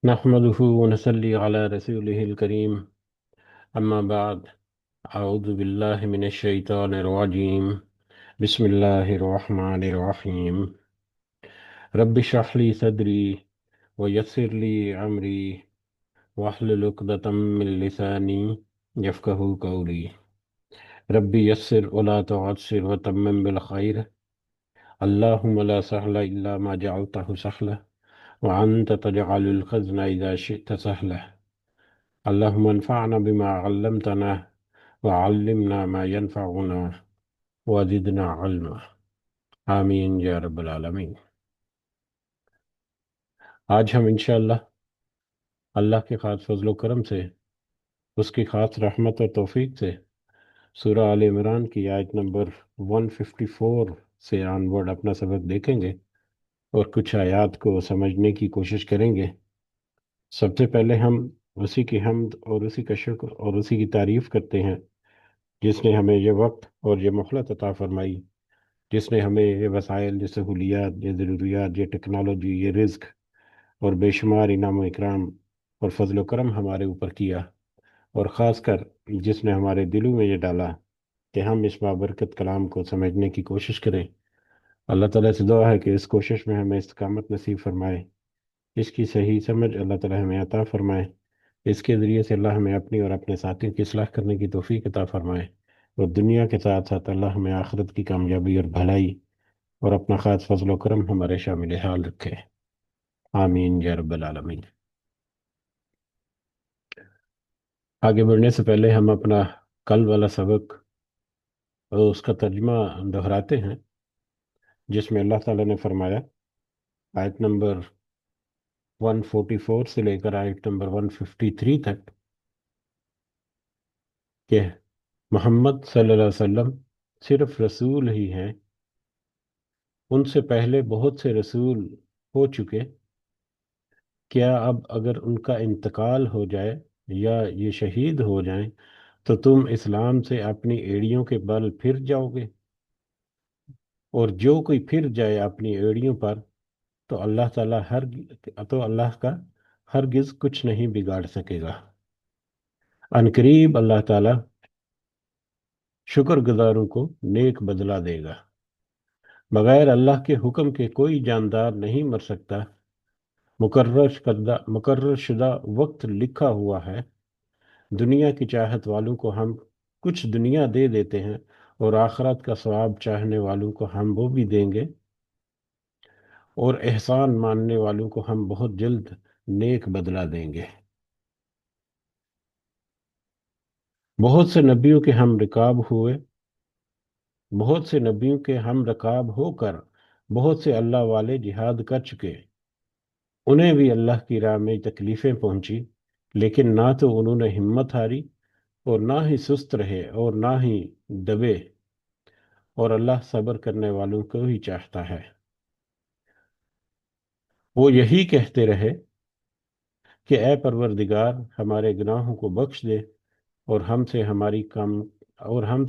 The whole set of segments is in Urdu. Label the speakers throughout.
Speaker 1: نحمده ونصلي على رسوله الكريم أما بعد. أعوذ بالله من الشيطان الرجيم. بسم الله الرحمن الرحيم. رب اشرح لي صدري ويسر لي أمري واحلل عقدة من لساني يفقهوا قولي. رب يسر ولا تعسر وتمم بالخير. اللهم لا سهل إلا ما جعلته سهلا وأنت تجعل الحزن إذا شئت سهلا. اللهم انفعنا بما علمتنا وعلمنا ما ينفعنا وزدنا علما. آمین یا رب العالمین۔ آج ہم انشاءاللہ اللہ کے خاص فضل و کرم سے، اس کی خاص رحمت اور توفیق سے سورہ آل عمران کی آیت نمبر 154 سے آنورڈ اپنا سبق دیکھیں گے اور کچھ آیات کو سمجھنے کی کوشش کریں گے۔ سب سے پہلے ہم اسی کی حمد اور اسی کا شکر اور اسی کی تعریف کرتے ہیں جس نے ہمیں یہ وقت اور یہ مہلت عطا فرمائی، جس نے ہمیں یہ وسائل، یہ سہولیات، یہ ضروریات، یہ ٹیکنالوجی، یہ رزق اور بے شمار انعام و اکرام اور فضل و کرم ہمارے اوپر کیا، اور خاص کر جس نے ہمارے دلوں میں یہ ڈالا کہ ہم اس بابرکت کلام کو سمجھنے کی کوشش کریں۔ اللہ تعالیٰ سے دعا ہے کہ اس کوشش میں ہمیں استقامت نصیب فرمائے، اس کی صحیح سمجھ اللہ تعالیٰ ہمیں عطا فرمائے، اس کے ذریعے سے اللہ ہمیں اپنی اور اپنے ساتھیوں کی اصلاح کرنے کی توفیق عطا فرمائے، اور دنیا کے ساتھ ساتھ اللہ ہمیں آخرت کی کامیابی اور بھلائی اور اپنا خاص فضل و کرم ہمارے شامل حال رکھے۔ آمین یا رب العالمین۔ آگے بڑھنے سے پہلے ہم اپنا کل والا سبق اور اس کا ترجمہ دہراتے ہیں، جس میں اللہ تعالیٰ نے فرمایا آیت نمبر 144 سے لے کر آیت نمبر 153 تک کہ محمد صلی اللہ علیہ وسلم صرف رسول ہی ہیں، ان سے پہلے بہت سے رسول ہو چکے، کیا اب اگر ان کا انتقال ہو جائے یا یہ شہید ہو جائیں تو تم اسلام سے اپنی ایڑیوں کے بل پھر جاؤ گے؟ اور جو کوئی پھر جائے اپنی ایڑیوں پر تو اللہ کا ہرگز کچھ نہیں بگاڑ سکے گا۔ عنقریب اللہ تعالیٰ شکر گزاروں کو نیک بدلہ دے گا۔ بغیر اللہ کے حکم کے کوئی جاندار نہیں مر سکتا، مقرر شدہ وقت لکھا ہوا ہے۔ دنیا کی چاہت والوں کو ہم کچھ دنیا دے دیتے ہیں اور آخرت کا ثواب چاہنے والوں کو ہم وہ بھی دیں گے، اور احسان ماننے والوں کو ہم بہت جلد نیک بدلہ دیں گے۔ بہت سے نبیوں کے ہم رکاب ہوئے، بہت سے نبیوں کے ہم رکاب ہو کر بہت سے اللہ والے جہاد کر چکے، انہیں بھی اللہ کی راہ میں تکلیفیں پہنچی، لیکن نہ تو انہوں نے ہمت ہاری اور نہ ہی سست رہے اور نہ ہی دبے، اور اللہ صبر کرنے والوں کو ہی چاہتا ہے۔ وہ یہی کہتے رہے کہ اے پروردگار ہمارے گناہوں کو بخش دے، اور ہم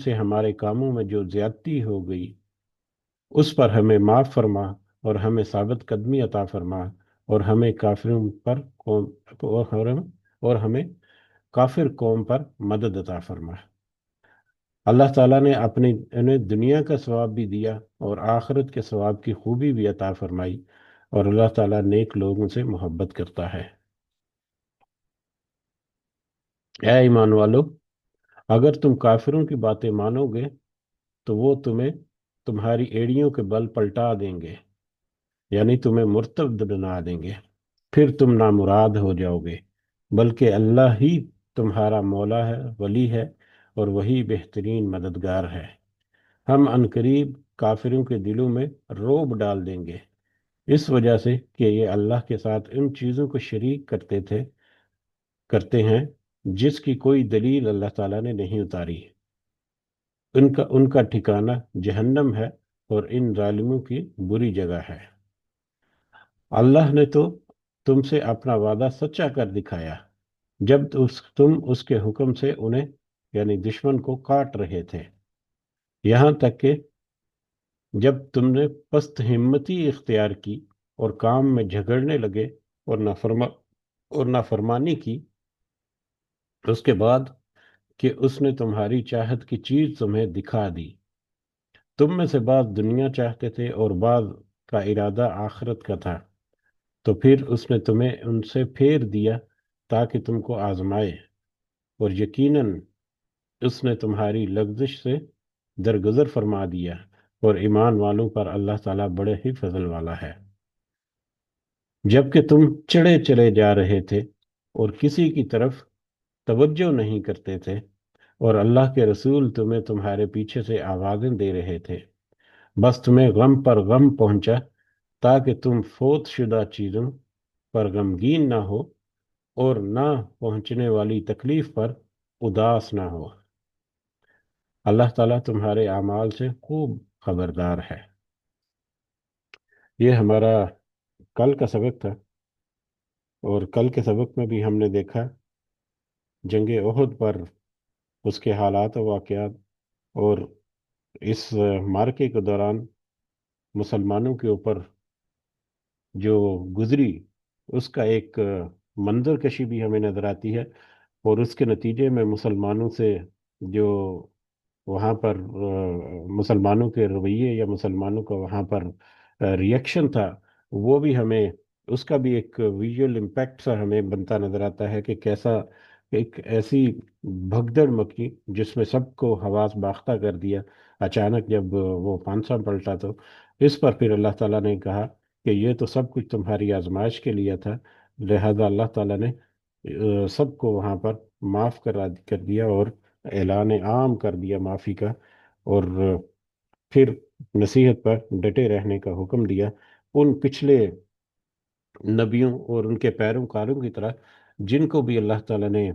Speaker 1: سے ہمارے کاموں میں جو زیادتی ہو گئی اس پر ہمیں معاف فرما، اور ہمیں ثابت قدمی عطا فرما، اور ہمیں ہمیں کافر قوم پر مدد عطا فرما۔ اللہ تعالیٰ نے انہیں دنیا کا ثواب بھی دیا اور آخرت کے ثواب کی خوبی بھی عطا فرمائی، اور اللہ تعالیٰ نیک لوگوں سے محبت کرتا ہے۔ اے ایمان والو، اگر تم کافروں کی باتیں مانو گے تو وہ تمہیں تمہاری ایڑیوں کے بل پلٹا دیں گے، یعنی تمہیں مرتد بنا دیں گے، پھر تم نامراد ہو جاؤ گے، بلکہ اللہ ہی تمہارا مولا ہے، ولی ہے، اور وہی بہترین مددگار ہے۔ ہم عنقریب کافروں کے دلوں میں روب ڈال دیں گے، اس وجہ سے کہ یہ اللہ کے ساتھ ان چیزوں کو شریک کرتے ہیں جس کی کوئی دلیل اللہ تعالیٰ نے نہیں اتاری۔ ان کا ٹھکانہ جہنم ہے، اور ان ظالموں کی بری جگہ ہے۔ اللہ نے تو تم سے اپنا وعدہ سچا کر دکھایا جب تم اس کے حکم سے انہیں یعنی دشمن کو کاٹ رہے تھے، یہاں تک کہ جب تم نے پست ہمتی اختیار کی اور کام میں جھگڑنے لگے اور اور نافرمانی کی اس کے بعد کہ اس نے تمہاری چاہت کی چیز تمہیں دکھا دی۔ تم میں سے بعض دنیا چاہتے تھے اور بعض کا ارادہ آخرت کا تھا، تو پھر اس نے تمہیں ان سے پھیر دیا تاکہ تم کو آزمائے، اور یقیناً اس نے تمہاری لغزش سے درگزر فرما دیا، اور ایمان والوں پر اللہ تعالیٰ بڑے ہی فضل والا ہے۔ جبکہ تم چڑھے چلے جا رہے تھے اور کسی کی طرف توجہ نہیں کرتے تھے، اور اللہ کے رسول تمہیں تمہارے پیچھے سے آوازیں دے رہے تھے، بس تمہیں غم پر غم پہنچا تاکہ تم فوت شدہ چیزوں پر غمگین نہ ہو اور نہ پہنچنے والی تکلیف پر اداس نہ ہو۔ اللہ تعالیٰ تمہارے اعمال سے خوب خبردار ہے۔ یہ ہمارا کل کا سبق تھا، اور کل کے سبق میں بھی ہم نے دیکھا جنگ احد پر اس کے حالات و واقعات، اور اس معرکے کے دوران مسلمانوں کے اوپر جو گزری اس کا ایک منظر کشی بھی ہمیں نظر آتی ہے، اور اس کے نتیجے میں مسلمانوں سے جو وہاں پر مسلمانوں کے رویے یا مسلمانوں کا وہاں پر ریئیکشن تھا، وہ بھی ہمیں اس کا بھی ایک ویژول امپیکٹ سا ہمیں بنتا نظر آتا ہے کہ کیسا ایک ایسی بھگدڑ مکی جس میں سب کو حواس باختہ کر دیا اچانک جب وہ پانسا پلٹا، تو اس پر پھر اللہ تعالیٰ نے کہا کہ یہ تو سب کچھ تمہاری آزمائش کے لیے تھا، لہذا اللہ تعالیٰ نے سب کو وہاں پر معاف کر دیا اور اعلان عام کر دیا معافی کا، اور پھر نصیحت پر ڈٹے رہنے کا حکم دیا ان پچھلے نبیوں اور ان کے پیروکاروں کی طرح جن کو بھی اللہ تعالیٰ نے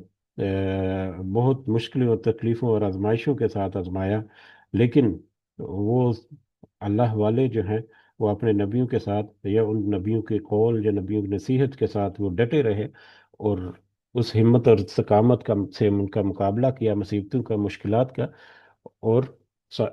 Speaker 1: بہت مشکلوں اور تکلیفوں اور آزمائشوں کے ساتھ آزمایا، لیکن وہ اللہ والے جو ہیں وہ اپنے نبیوں کے ساتھ یا ان نبیوں کے قول یا نبیوں کی نصیحت کے ساتھ وہ ڈٹے رہے، اور اس ہمت اور استقامت سے ان کا مقابلہ کیا، مصیبتوں کا، مشکلات کا، اور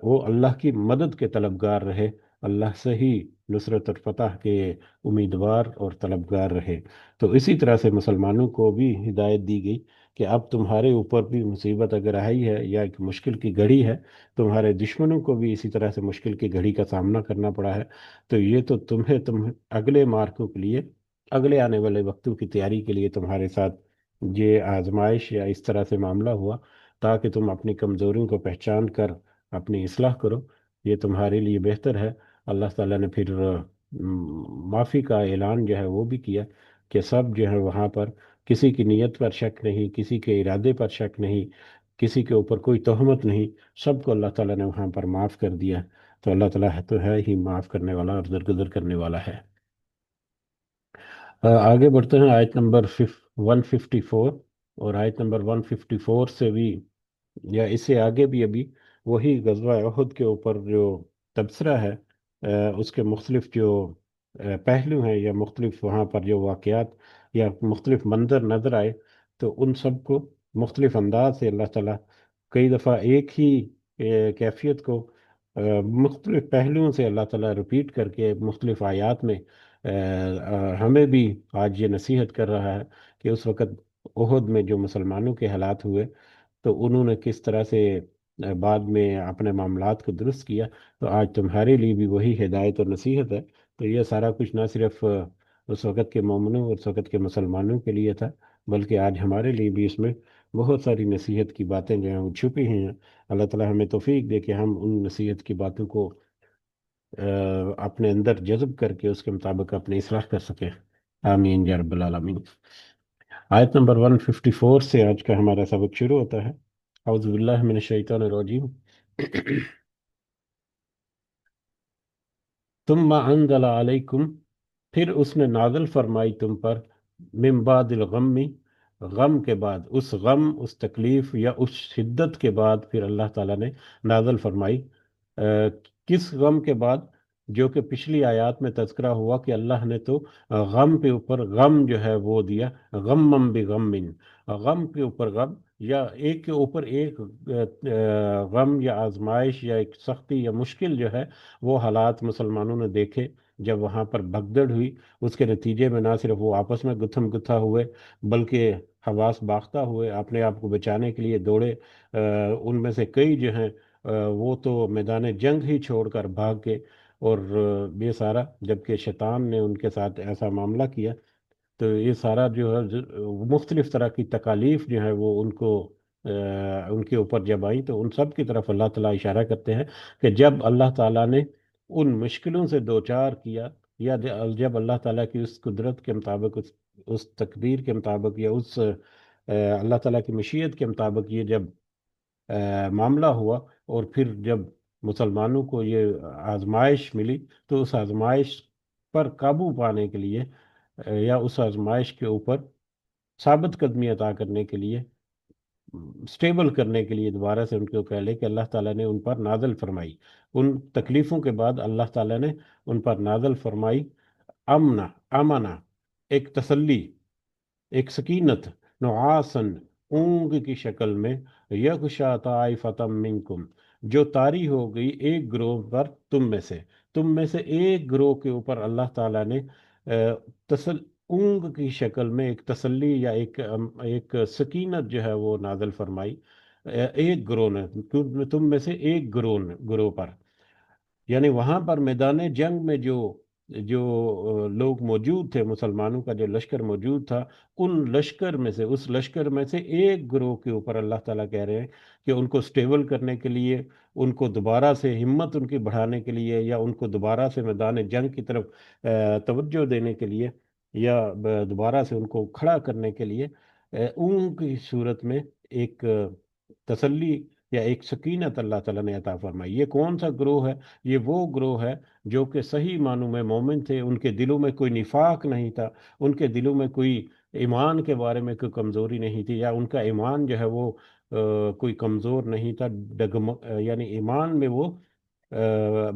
Speaker 1: وہ اللہ کی مدد کے طلبگار رہے، اللہ سے ہی نصرت اور فتح کے امیدوار اور طلبگار رہے۔ تو اسی طرح سے مسلمانوں کو بھی ہدایت دی گئی کہ اب تمہارے اوپر بھی مصیبت اگر آئی ہے یا ایک مشکل کی گھڑی ہے، تمہارے دشمنوں کو بھی اسی طرح سے مشکل کی گھڑی کا سامنا کرنا پڑا ہے، تو یہ تو تم اگلے مارکوں کے لیے، اگلے آنے والے وقتوں کی تیاری کے لیے تمہارے ساتھ یہ آزمائش یا اس طرح سے معاملہ ہوا تاکہ تم اپنی کمزوریوں کو پہچان کر اپنی اصلاح کرو، یہ تمہارے لیے بہتر ہے۔ اللہ تعالیٰ نے پھر معافی کا اعلان جو ہے وہ بھی کیا کہ سب جو ہے وہاں پر کسی کی نیت پر شک نہیں، کسی کے ارادے پر شک نہیں، کسی کے اوپر کوئی تہمت نہیں، سب کو اللہ تعالیٰ نے وہاں پر معاف کر دیا۔ تو اللہ تعالیٰ تو ہے ہی معاف کرنے والا اور درگزر کرنے والا ہے۔ آگے بڑھتے ہیں آیت نمبر 154، اور آیت نمبر 154 سے بھی یا اس سے آگے بھی ابھی وہی غزوہ احد کے اوپر جو تبصرہ ہے، اس کے مختلف جو پہلو ہیں یا مختلف وہاں پر جو واقعات یا مختلف منظر نظر آئے، تو ان سب کو مختلف انداز سے اللہ تعالیٰ کئی دفعہ ایک ہی کیفیت کو مختلف پہلوؤں سے اللہ تعالیٰ رپیٹ کر کے مختلف آیات میں ہمیں بھی آج یہ نصیحت کر رہا ہے کہ اس وقت احد میں جو مسلمانوں کے حالات ہوئے تو انہوں نے کس طرح سے بعد میں اپنے معاملات کو درست کیا، تو آج تمہارے لیے بھی وہی ہدایت اور نصیحت ہے۔ تو یہ سارا کچھ نہ صرف اس وقت کے مومنوں اور اس وقت کے مسلمانوں کے لیے تھا، بلکہ آج ہمارے لیے بھی اس میں بہت ساری نصیحت کی باتیں جو ہیں وہ چھپی ہیں۔ اللہ تعالیٰ ہمیں توفیق دے کہ ہم ان نصیحت کی باتوں کو اپنے اندر جذب کر کے اس کے مطابق اپنی اصلاح کر سکیں۔ آمین یا رب العالمین۔ آیت نمبر 154 سے آج کا ہمارا سبق شروع ہوتا ہے۔ اعوذ باللہ من الشیطان الرجیم۔ ثم انزل علیکم، پھر اس نے نازل فرمائی تم پر، من بعد الغم، غم کے بعد، اس غم، اس تکلیف یا اس شدت کے بعد پھر اللہ تعالیٰ نے نازل فرمائی۔ کس غم کے بعد؟ جو کہ پچھلی آیات میں تذکرہ ہوا کہ اللہ نے تو غم کے اوپر غم جو ہے وہ دیا، غمم بغم، غم کے اوپر غم یا ایک کے اوپر ایک غم یا آزمائش یا ایک سختی یا مشکل جو ہے وہ حالات مسلمانوں نے دیکھے، جب وہاں پر بھگدڑ ہوئی، اس کے نتیجے میں نہ صرف وہ آپس میں گتھم گتھا ہوئے، بلکہ حواس باختہ ہوئے، اپنے آپ کو بچانے کے لیے دوڑے۔ ان میں سے کئی جو ہیں وہ تو میدان جنگ ہی چھوڑ کر بھاگ گئے، اور یہ سارا جبکہ شیطان نے ان کے ساتھ ایسا معاملہ کیا۔ تو یہ سارا جو ہے مختلف طرح کی تکالیف جو ہے وہ ان کو ان کے اوپر جب آئی، تو ان سب کی طرف اللہ تعالیٰ اشارہ کرتے ہیں کہ جب اللہ تعالیٰ نے ان مشکلوں سے دوچار کیا، یا جب اللہ تعالیٰ کی اس قدرت کے مطابق، اس تقدیر کے مطابق، یا اس اللہ تعالیٰ کی مشیت کے مطابق یہ جب معاملہ ہوا، اور پھر جب مسلمانوں کو یہ آزمائش ملی، تو اس آزمائش پر قابو پانے کے لیے یا اس آزمائش کے اوپر ثابت قدمی عطا کرنے کے لیے، سٹیبل کرنے کے لیے، دوبارہ سے ان کو کہہ لے کہ اللہ تعالیٰ نے ان پر نازل فرمائی، ان تکلیفوں کے بعد اللہ تعالیٰ نے ان پر نازل فرمائی امنا، امنا، ایک تسلی، ایک سکینت، نعاسن، اونگ کی شکل میں، یغشا طائفۃ منکم، جو طاری ہو گئی ایک گروہ پر تم میں سے ایک گروہ کے اوپر اللہ تعالیٰ نے تسل اونگ کی شکل میں ایک تسلی یا ایک سکینت جو ہے وہ نازل فرمائی، ایک گروہ نے، تم میں سے ایک گروہ پر، یعنی وہاں پر میدان جنگ میں جو جو لوگ موجود تھے، مسلمانوں کا جو لشکر موجود تھا، ان لشکر میں سے، اس لشکر میں سے ایک گروہ کے اوپر اللہ تعالیٰ کہہ رہے ہیں کہ ان کو سٹیبل کرنے کے لیے، ان کو دوبارہ سے ہمت ان کی بڑھانے کے لیے، یا ان کو دوبارہ سے میدان جنگ کی طرف توجہ دینے کے لیے، یا دوبارہ سے ان کو کھڑا کرنے کے لیے اون کی صورت میں ایک تسلی یا ایک سکینت اللہ تعالیٰ نے عطا فرمائی۔ یہ کون سا گروہ ہے؟ یہ وہ گروہ ہے جو کہ صحیح معنوں میں مومن تھے، ان کے دلوں میں کوئی نفاق نہیں تھا، ان کے دلوں میں کوئی ایمان کے بارے میں کوئی کمزوری نہیں تھی، یا ان کا ایمان جو ہے وہ کوئی کمزور نہیں تھا، یعنی ایمان میں وہ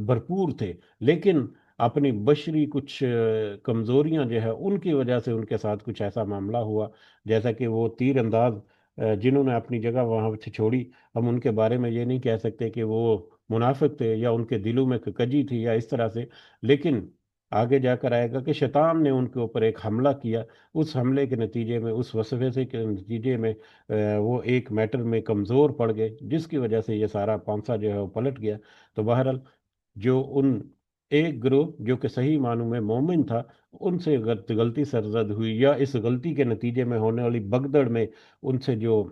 Speaker 1: بھرپور تھے، لیکن اپنی بشری کچھ کمزوریاں جو ہے ان کی وجہ سے ان کے ساتھ کچھ ایسا معاملہ ہوا، جیسا کہ وہ تیر انداز جنہوں نے اپنی جگہ وہاں سے چھوڑی، ہم ان کے بارے میں یہ نہیں کہہ سکتے کہ وہ منافق تھے یا ان کے دلوں میں کجی تھی یا اس طرح سے، لیکن آگے جا کر آئے گا کہ شیطان نے ان کے اوپر ایک حملہ کیا، اس حملے کے نتیجے میں، اس وسوسے سے کے نتیجے میں وہ ایک میٹر میں کمزور پڑ گئے، جس کی وجہ سے یہ سارا پانسا جو ہے وہ پلٹ گیا۔ تو بہرحال جو ان ایک گروہ جو کہ صحیح معنوں میں مومن تھا، ان سے غلطی سرزد ہوئی، یا اس غلطی کے نتیجے میں ہونے والی بگدڑ میں ان سے جو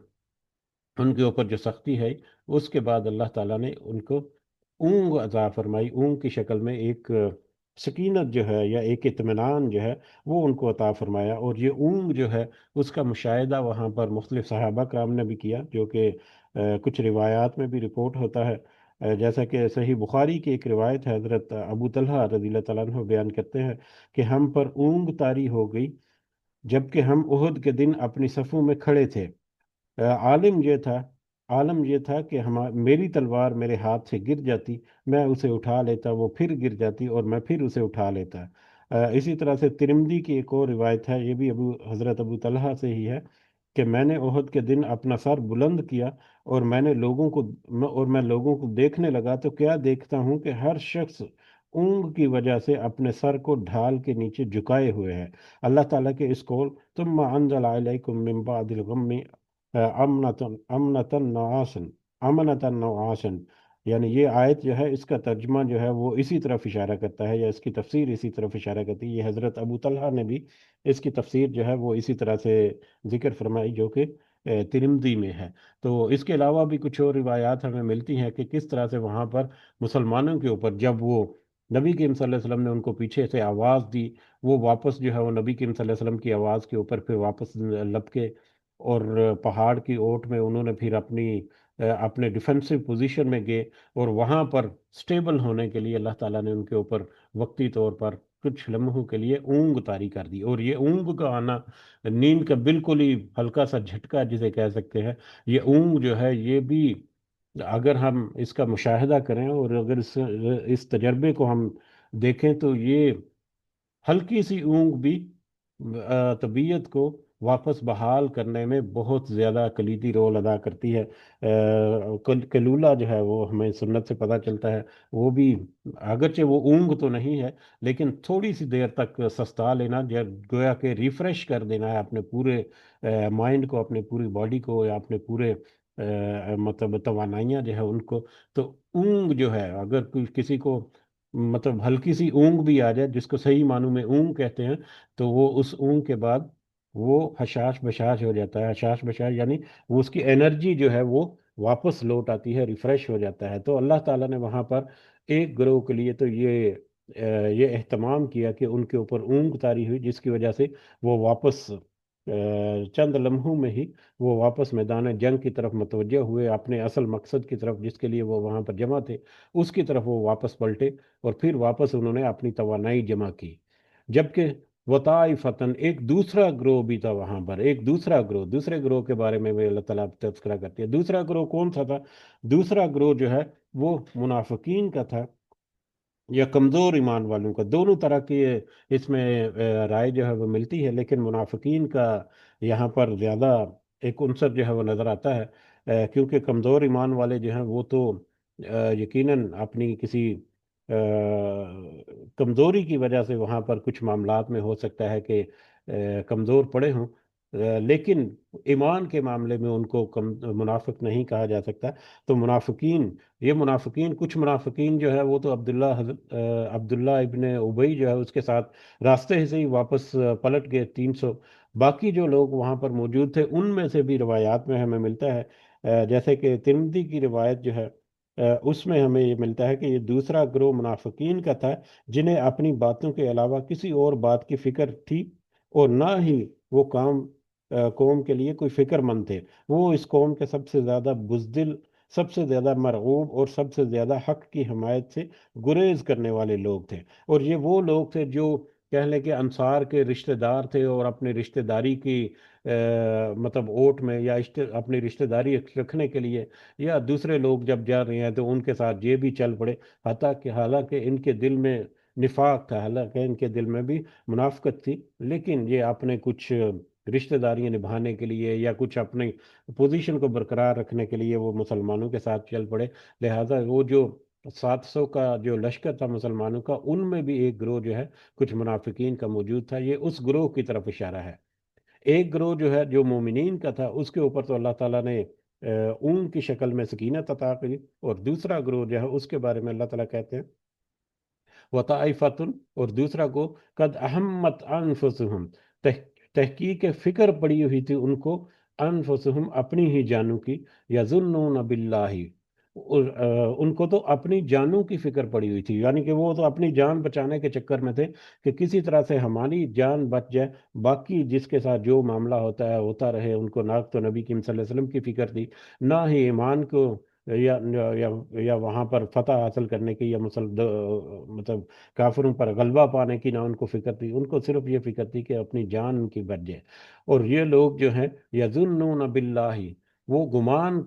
Speaker 1: ان کے اوپر جو سختی ہے، اس کے بعد اللہ تعالیٰ نے ان کو اونگ عطا فرمائی، اونگ کی شکل میں ایک سکینت جو ہے یا ایک اطمینان جو ہے وہ ان کو عطا فرمایا۔ اور یہ اونگ جو ہے اس کا مشاہدہ وہاں پر مختلف صحابہ کرام نے بھی کیا، جو کہ کچھ روایات میں بھی رپورٹ ہوتا ہے، جیسا کہ صحیح بخاری کی ایک روایت ہے، حضرت ابو طلحہ رضی اللہ تعالیٰ عنہ بیان کرتے ہیں کہ ہم پر اونگ طاری ہو گئی جبکہ ہم احد کے دن اپنی صفوں میں کھڑے تھے۔ عالم یہ تھا عالم یہ تھا کہ میری تلوار میرے ہاتھ سے گر جاتی، میں اسے اٹھا لیتا، وہ پھر گر جاتی اور میں پھر اسے اٹھا لیتا۔ اسی طرح سے ترمذی کی ایک اور روایت ہے، یہ بھی حضرت ابو طلحہ سے ہی ہے، کہ میں نے احد کے دن اپنا سر بلند کیا، اور میں لوگوں کو دیکھنے لگا، تو کیا دیکھتا ہوں کہ ہر شخص اونگ کی وجہ سے اپنے سر کو ڈھال کے نیچے جھکائے ہوئے ہے۔ اللہ تعالیٰ کے اس قول ثم انزل علیکم من بعد الغم امنتن نعاسن، امنتن نعاسن، یعنی یہ آیت جو ہے اس کا ترجمہ جو ہے وہ اسی طرف اشارہ کرتا ہے، یا اس کی تفسیر اسی طرف اشارہ کرتی ہے۔ یہ حضرت ابو طلحہ نے بھی اس کی تفسیر جو ہے وہ اسی طرح سے ذکر فرمائی، جو کہ ترمذی میں ہے۔ تو اس کے علاوہ بھی کچھ اور روایات ہمیں ملتی ہیں کہ کس طرح سے وہاں پر مسلمانوں کے اوپر جب وہ نبی کریم صلی اللہ علیہ وسلم نے ان کو پیچھے سے آواز دی، وہ واپس جو ہے وہ نبی کریم صلی اللہ علیہ وسلم کی آواز کے اوپر پھر واپس لپکے، اور پہاڑ کی اوٹ میں انہوں نے پھر اپنے ڈیفنسو پوزیشن میں گئے، اور وہاں پر سٹیبل ہونے کے لیے اللہ تعالیٰ نے ان کے اوپر وقتی طور پر کچھ لمحوں کے لیے اونگ طاری کر دی۔ اور یہ اونگ کا آنا نیند کا بالکل ہی ہلکا سا جھٹکا جسے کہہ سکتے ہیں، یہ اونگ جو ہے یہ بھی اگر ہم اس کا مشاہدہ کریں، اور اگر اس تجربے کو ہم دیکھیں، تو یہ ہلکی سی اونگ بھی طبیعت کو واپس بحال کرنے میں بہت زیادہ کلیدی رول ادا کرتی ہے۔ کلولہ جو ہے وہ ہمیں سنت سے پتہ چلتا ہے، وہ بھی اگرچہ وہ اونگ تو نہیں ہے، لیکن تھوڑی سی دیر تک سستا لینا، گویا کہ ریفریش کر دینا ہے اپنے پورے مائنڈ کو، اپنے پوری باڈی کو، یا اپنے پورے مطلب توانائیاں جو ہے ان کو۔ تو اونگ جو ہے، اگر کسی کو مطلب ہلکی سی اونگ بھی آ جائے، جس کو صحیح معنوں میں اونگ کہتے ہیں، تو وہ اس اونگ کے بعد وہ حشاش بشاش ہو جاتا ہے۔ حشاش بشاش یعنی وہ اس کی انرجی جو ہے وہ واپس لوٹ آتی ہے، ریفریش ہو جاتا ہے۔ تو اللہ تعالیٰ نے وہاں پر ایک گروہ کے لیے تو یہ اہتمام کیا کہ ان کے اوپر اونگ طاری ہوئی، جس کی وجہ سے وہ واپس چند لمحوں میں ہی وہ واپس میدان جنگ کی طرف متوجہ ہوئے، اپنے اصل مقصد کی طرف جس کے لیے وہ وہاں پر جمع تھے، اس کی طرف وہ واپس پلٹے، اور پھر واپس انہوں نے اپنی توانائی جمع کی۔ جبکہ وطائفتن ایک دوسرا گروہ بھی تھا وہاں پر، ایک دوسرا گروہ، دوسرے گروہ کے بارے میں بھی اللہ تعالیٰ تذکرہ کرتی ہے۔ دوسرا گروہ کون سا تھا؟ دوسرا گروہ جو ہے وہ منافقین کا تھا، یا کمزور ایمان والوں کا۔ دونوں طرح کی اس میں رائے جو ہے وہ ملتی ہے، لیکن منافقین کا یہاں پر زیادہ ایک عنصر جو ہے وہ نظر آتا ہے، کیونکہ کمزور ایمان والے جو ہیں وہ تو یقیناً اپنی کسی کمزوری کی وجہ سے وہاں پر کچھ معاملات میں ہو سکتا ہے کہ کمزور پڑے ہوں، لیکن ایمان کے معاملے میں ان کو منافق نہیں کہا جا سکتا۔ تو منافقین کچھ منافقین جو ہے وہ تو عبداللہ ابن ابی جو ہے اس کے ساتھ راستے سے ہی واپس پلٹ گئے 300۔ باقی جو لوگ وہاں پر موجود تھے ان میں سے بھی روایات میں ہمیں ملتا ہے، جیسے کہ ترمذی کی روایت جو ہے اس میں ہمیں یہ ملتا ہے کہ یہ دوسرا گروہ منافقین کا تھا، جنہیں اپنی باتوں کے علاوہ کسی اور بات کی فکر تھی، اور نہ ہی وہ قوم کے لیے کوئی فکر مند تھے۔ وہ اس قوم کے سب سے زیادہ بزدل، سب سے زیادہ مرغوب اور سب سے زیادہ حق کی حمایت سے گریز کرنے والے لوگ تھے۔ اور یہ وہ لوگ تھے جو کہہ لیں کہ انصار کے رشتہ دار تھے، اور اپنے رشتہ داری کی مطلب اوٹ میں، یا اپنی رشتہ داری رکھنے کے لیے، یا دوسرے لوگ جب جا رہے ہیں تو ان کے ساتھ یہ بھی چل پڑے، حالانکہ ان کے دل میں نفاق تھا، حالانکہ ان کے دل میں بھی منافقت تھی، لیکن یہ اپنے کچھ رشتہ داریاں نبھانے کے لیے، یا کچھ اپنی پوزیشن کو برقرار رکھنے کے لیے وہ مسلمانوں کے ساتھ چل پڑے۔ لہذا وہ جو 700 کا جو لشکر تھا مسلمانوں کا، ان میں بھی ایک گروہ جو ہے کچھ منافقین کا موجود تھا۔ یہ اس گروہ کی طرف اشارہ ہے۔ ایک گروہ جو ہے جو مومنین کا تھا، اس کے اوپر تو اللہ تعالیٰ نے اون کی شکل میں سکینت عطا کی، اور دوسرا گروہ جو ہے اس کے بارے میں اللہ تعالیٰ کہتے ہیں وطائفتن، اور دوسرا کو قد اہمت انفسہم، تحقیق فکر پڑی ہوئی تھی ان کو، انفسہم اپنی ہی جانوں کی، یظنون باللہ، اور ان کو تو اپنی جانوں کی فکر پڑی ہوئی تھی، یعنی کہ وہ تو اپنی جان بچانے کے چکر میں تھے کہ کسی طرح سے ہماری جان بچ جائے، باقی جس کے ساتھ جو معاملہ ہوتا ہے ہوتا رہے۔ ان کو نہ تو نبی کریم صلی اللہ علیہ وسلم کی فکر تھی، نہ ہی ایمان کو یا وہاں پر فتح حاصل کرنے کی، یا مطلب کافروں پر غلبہ پانے کی نہ ان کو فکر تھی۔ ان کو صرف یہ فکر تھی کہ اپنی جان ان کی بچ جائے۔ اور یہ لوگ جو ہیں یظنون باللہ، وہ گمان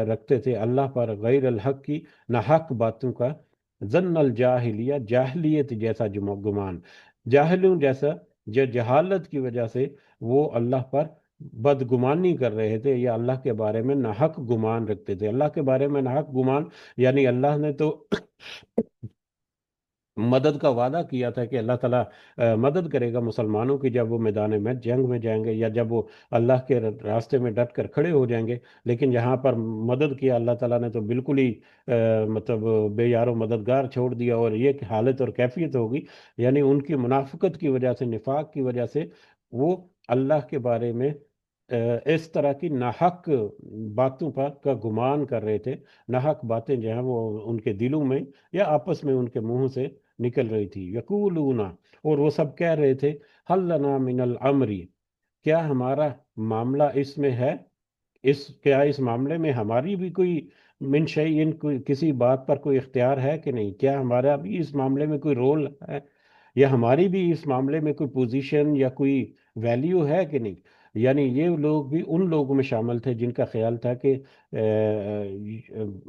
Speaker 1: رکھتے تھے اللہ پر، غیر الحق کی، نہ حق باتوں کا، ظن الجاہلیہ، جاہلیت جیسا گمان، جاہلوں جیسا، جو جہالت کی وجہ سے وہ اللہ پر بدگمانی کر رہے تھے، یا اللہ کے بارے میں ناحق گمان رکھتے تھے۔ اللہ کے بارے میں ناحق گمان یعنی اللہ نے تو مدد کا وعدہ کیا تھا کہ اللہ تعالیٰ مدد کرے گا مسلمانوں کی جب وہ میدان میں جنگ میں جائیں گے، یا جب وہ اللہ کے راستے میں ڈٹ کر کھڑے ہو جائیں گے، لیکن یہاں پر مدد کیا اللہ تعالیٰ نے تو بالکل ہی مطلب بے یار و مددگار چھوڑ دیا، اور یہ حالت اور کیفیت ہوگی، یعنی ان کی منافقت کی وجہ سے، نفاق کی وجہ سے، وہ اللہ کے بارے میں اس طرح کی ناحق باتوں پر کا گمان کر رہے تھے۔ ناحق باتیں جو ہیں وہ ان کے دلوں میں یا آپس میں ان کے منہ سے نکل رہی تھی۔ یقولون، اور وہ سب کہہ رہے تھے، حل لنا من الامر، کیا ہمارا معاملہ اس میں ہے، کیا اس معاملے میں ہماری بھی کوئی من شیء، کوئی کسی بات پر کوئی اختیار ہے کہ نہیں؟ کیا ہمارا بھی اس معاملے میں کوئی رول ہے، یا ہماری بھی اس معاملے میں کوئی پوزیشن یا کوئی ویلیو ہے کہ نہیں؟ یعنی یہ لوگ بھی ان لوگوں میں شامل تھے جن کا خیال تھا کہ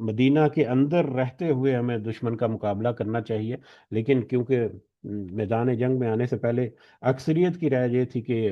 Speaker 1: مدینہ کے اندر رہتے ہوئے ہمیں دشمن کا مقابلہ کرنا چاہیے، لیکن کیونکہ میدان جنگ میں آنے سے پہلے اکثریت کی رائے یہ تھی کہ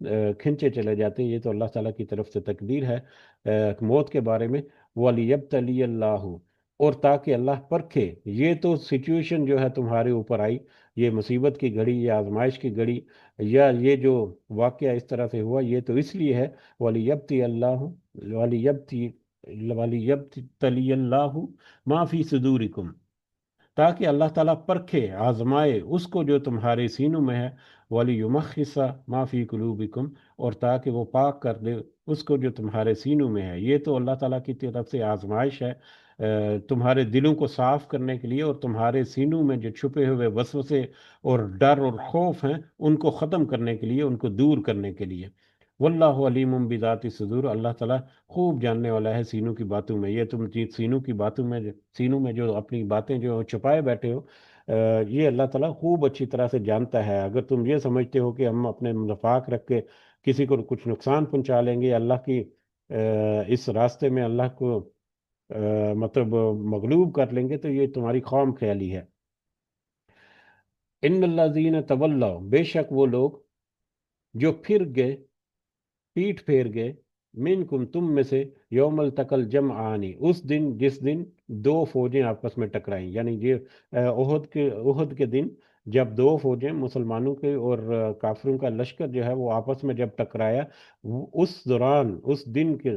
Speaker 1: کھنچے چلے جاتے ہیں، یہ تو اللہ تعالیٰ کی طرف سے تقدیر ہے موت کے بارے میں۔ وَلِيَبْتَلِيَ اللَّهُ، اور تاکہ اللہ پرکھے۔ یہ تو سچویشن جو ہے تمہارے اوپر آئی، یہ مصیبت کی گھڑی یا آزمائش کی گھڑی، یا یہ جو واقعہ اس طرح سے ہوا، یہ تو اس لیے ہے وَلِيَبْتِيَ اللَّهُ وَلِيَبْتَلِيَ اللَّهُ مَا فِي صُدُورِكُمْ، تاکہ اللہ تعالیٰ پرکھے، آزمائے اس کو جو تمہارے سینوں میں ہے، وَلِيُمَحِّصَ مَا فِي قُلُوبِكُمْ، اور تاکہ وہ پاک کر دے اس کو جو تمہارے سینوں میں ہے۔ یہ تو اللہ تعالیٰ کی طرف سے آزمائش ہے تمہارے دلوں کو صاف کرنے کے لیے، اور تمہارے سینوں میں جو چھپے ہوئے وسوسے اور ڈر اور خوف ہیں ان کو ختم کرنے کے لیے، ان کو دور کرنے کے لیے۔ واللہ علیم بذات الصدور، اللہ تعالیٰ خوب جاننے والا ہے سینوں کی باتوں میں۔ یہ تم سینوں کی باتوں میں، سینوں میں جو اپنی باتیں جو چھپائے بیٹھے ہو، یہ اللہ تعالیٰ خوب اچھی طرح سے جانتا ہے۔ اگر تم یہ سمجھتے ہو کہ ہم اپنے مفاق رکھ کے کسی کو کچھ نقصان پہنچا لیں گے، اللہ کی اس راستے میں اللہ کو مطلب مغلوب کر لیں گے، تو یہ تمہاری خام خیالی ہے۔ ان الذین تولوا، بے شک وہ لوگ جو پھر گئے، پیٹ پھیر گئے، منکم تم میں سے، یوم التقل جمعانی، اس دن جس دن دو فوجیں آپس میں ٹکرائیں، یعنی یہ احد کے دن جب دو فوجیں مسلمانوں کے اور کافروں کا لشکر جو ہے وہ آپس میں جب ٹکرایا، اس دوران، اس دن کے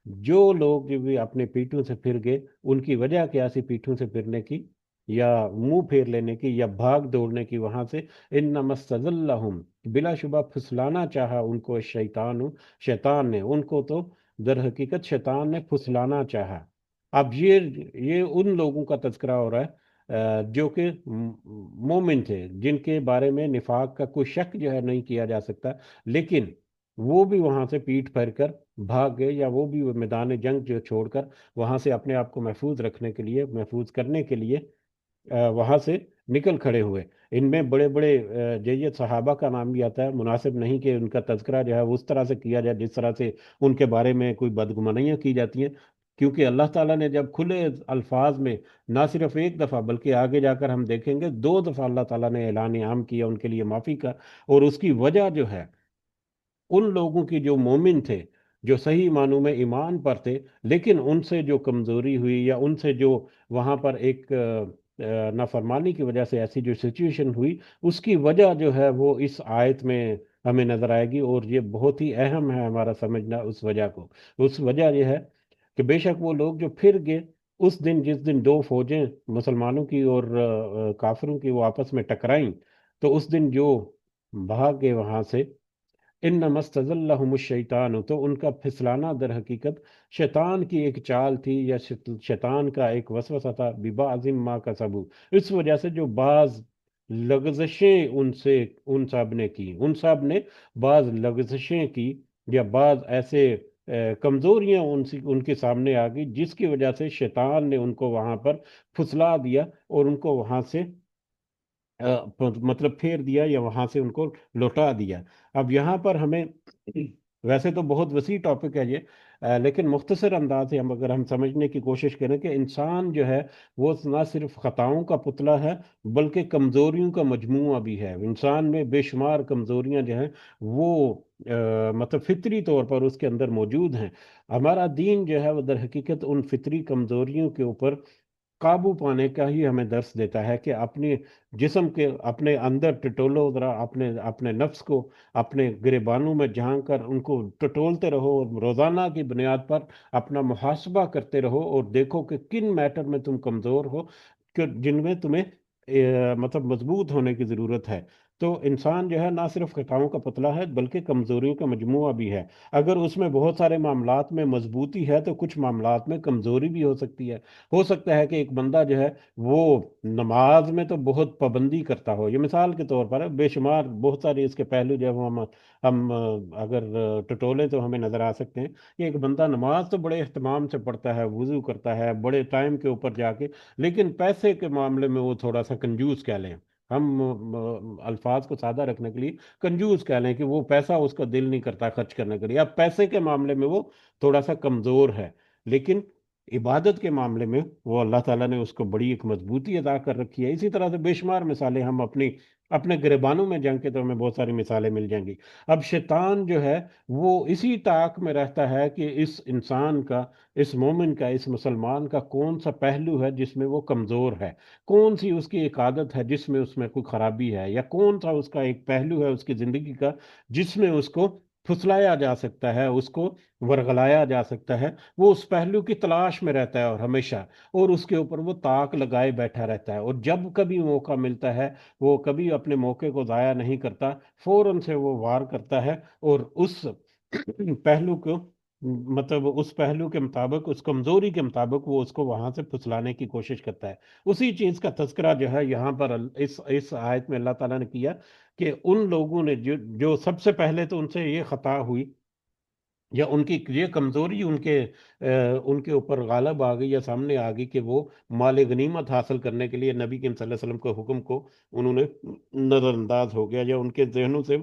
Speaker 1: جو لوگ جو بھی اپنے پیٹوں سے پھر گئے، ان کی وجہ کیا سی پیٹوں سے پھرنے کی یا منہ پھیر لینے کی یا بھاگ دوڑنے کی وہاں سے؟ انما استزلہم، بلا شبہ پھسلانا چاہا ان کو، شیطان نے ان کو، تو در حقیقت شیطان نے پھسلانا چاہا۔ اب یہ ان لوگوں کا تذکرہ ہو رہا ہے جو کہ مومن تھے، جن کے بارے میں نفاق کا کوئی شک جو ہے نہیں کیا جا سکتا، لیکن وہ بھی وہاں سے پیٹ پھیر کر بھاگ گئے، یا وہ بھی میدان جنگ جو چھوڑ کر وہاں سے اپنے آپ کو محفوظ رکھنے کے لیے، محفوظ کرنے کے لیے وہاں سے نکل کھڑے ہوئے۔ ان میں بڑے بڑے جید صحابہ کا نام بھی آتا ہے، مناسب نہیں کہ ان کا تذکرہ جو ہے اس طرح سے کیا جائے جس طرح سے ان کے بارے میں کوئی بدگمانیاں کی جاتی ہیں، کیونکہ اللہ تعالیٰ نے جب کھلے الفاظ میں نہ صرف ایک دفعہ بلکہ آگے جا کر ہم دیکھیں گے دو دفعہ اللہ تعالیٰ نے اعلان عام کیا ان کے لیے معافی کا، اور اس کی وجہ جو ہے ان لوگوں کی جو مومن تھے، جو صحیح معنوں میں ایمان پر تھے، لیکن ان سے جو کمزوری ہوئی یا ان سے جو وہاں پر ایک نافرمانی کی وجہ سے ایسی جو سچویشن ہوئی، اس کی وجہ جو ہے وہ اس آیت میں ہمیں نظر آئے گی، اور یہ بہت ہی اہم ہے ہمارا سمجھنا اس وجہ کو۔ اس وجہ یہ ہے کہ بے شک وہ لوگ جو پھر گئے اس دن جس دن دو فوجیں مسلمانوں کی اور کافروں کی وہ آپس میں ٹکرائیں، تو اس دن جو بھاگ گئے وہاں سے، انما استزلہم الشیطان، تو ان کا پھسلانا در حقیقت شیطان کی ایک چال تھی، یا شیطان کا ایک وسوسہ تھا، ببعض ما کسبوا، اس وجہ سے جو بعض لغزشیں ان سب نے کی، ان سب نے بعض لغزشیں کی، یا بعض ایسے کمزوریاں ان کے سامنے آ گئی، جس کی وجہ سے شیطان نے ان کو وہاں پر پھسلا دیا اور ان کو وہاں سے مطلب پھیر دیا، یا وہاں سے ان کو لوٹا دیا۔ اب یہاں پر ہمیں ویسے تو بہت وسیع ٹاپک ہے یہ، لیکن مختصر انداز سے اگر ہم سمجھنے کی کوشش کریں کہ انسان جو ہے وہ نہ صرف خطاؤں کا پتلا ہے بلکہ کمزوریوں کا مجموعہ بھی ہے۔ انسان میں بے شمار کمزوریاں جو ہیں وہ مطلب فطری طور پر اس کے اندر موجود ہیں۔ ہمارا دین جو ہے وہ در حقیقت ان فطری کمزوریوں کے اوپر قابو پانے کا ہی ہمیں درس دیتا ہے، کہ اپنے جسم کے اپنے اندر ٹٹولو، ذرا اپنے اپنے نفس کو اپنے گریبانوں میں جھانک کر ان کو ٹٹولتے رہو، اور روزانہ کی بنیاد پر اپنا محاسبہ کرتے رہو، اور دیکھو کہ کن میٹر میں تم کمزور ہو، جن میں تمہیں مطلب مضبوط ہونے کی ضرورت ہے۔ تو انسان جو ہے نہ صرف خطاؤں کا پتلا ہے بلکہ کمزوریوں کا مجموعہ بھی ہے۔ اگر اس میں بہت سارے معاملات میں مضبوطی ہے تو کچھ معاملات میں کمزوری بھی ہو سکتی ہے۔ ہو سکتا ہے کہ ایک بندہ جو ہے وہ نماز میں تو بہت پابندی کرتا ہو، یہ مثال کے طور پر ہے، بے شمار بہت سارے اس کے پہلو جب ہم اگر ٹٹولے تو ہمیں نظر آ سکتے ہیں کہ ایک بندہ نماز تو بڑے اہتمام سے پڑھتا ہے، وضو کرتا ہے بڑے ٹائم کے اوپر جا کے، لیکن پیسے کے معاملے میں وہ تھوڑا سا کنجوس کہہ لیں، ہم الفاظ کو سادہ رکھنے کے لیے کنجوس کہہ لیں کہ وہ پیسہ اس کا دل نہیں کرتا خرچ کرنے کے لیے، اب پیسے کے معاملے میں وہ تھوڑا سا کمزور ہے، لیکن عبادت کے معاملے میں وہ اللہ تعالیٰ نے اس کو بڑی ایک مضبوطی عطا کر رکھی ہے۔ اسی طرح سے بے شمار مثالیں ہم اپنے گریبانوں میں جنگ کے تو ہمیں بہت ساری مثالیں مل جائیں گی۔ اب شیطان جو ہے وہ اسی طاق میں رہتا ہے کہ اس انسان کا، اس مومن کا، اس مسلمان کا کون سا پہلو ہے جس میں وہ کمزور ہے، کون سی اس کی ایک عادت ہے جس میں اس میں کوئی خرابی ہے، یا کون سا اس کا ایک پہلو ہے اس کی زندگی کا جس میں اس کو پھسلایا جا سکتا ہے، اس کو ورغلایا جا سکتا ہے۔ وہ اس پہلو کی تلاش میں رہتا ہے اور ہمیشہ، اور اس کے اوپر وہ طاق لگائے بیٹھا رہتا ہے، اور جب کبھی موقع ملتا ہے وہ کبھی اپنے موقع کو ضائع نہیں کرتا، فوراً سے وہ وار کرتا ہے، اور اس پہلو کو، مطلب اس پہلو کے مطابق، اس کمزوری کے مطابق وہ اس کو وہاں سے پھسلانے کی کوشش کرتا ہے۔ اسی چیز کا تذکرہ جو ہے یہاں پر اس آیت میں اللہ تعالیٰ نے کیا کہ ان لوگوں نے جو سب سے پہلے تو ان سے یہ خطا ہوئی، یا ان کی یہ کمزوری ان کے اوپر غالب آ گئی یا سامنے آ گئی کہ وہ مال غنیمت حاصل کرنے کے لیے نبی کریم صلی اللہ علیہ وسلم کے حکم کو انہوں نے نظر انداز ہو گیا، یا ان کے ذہنوں سے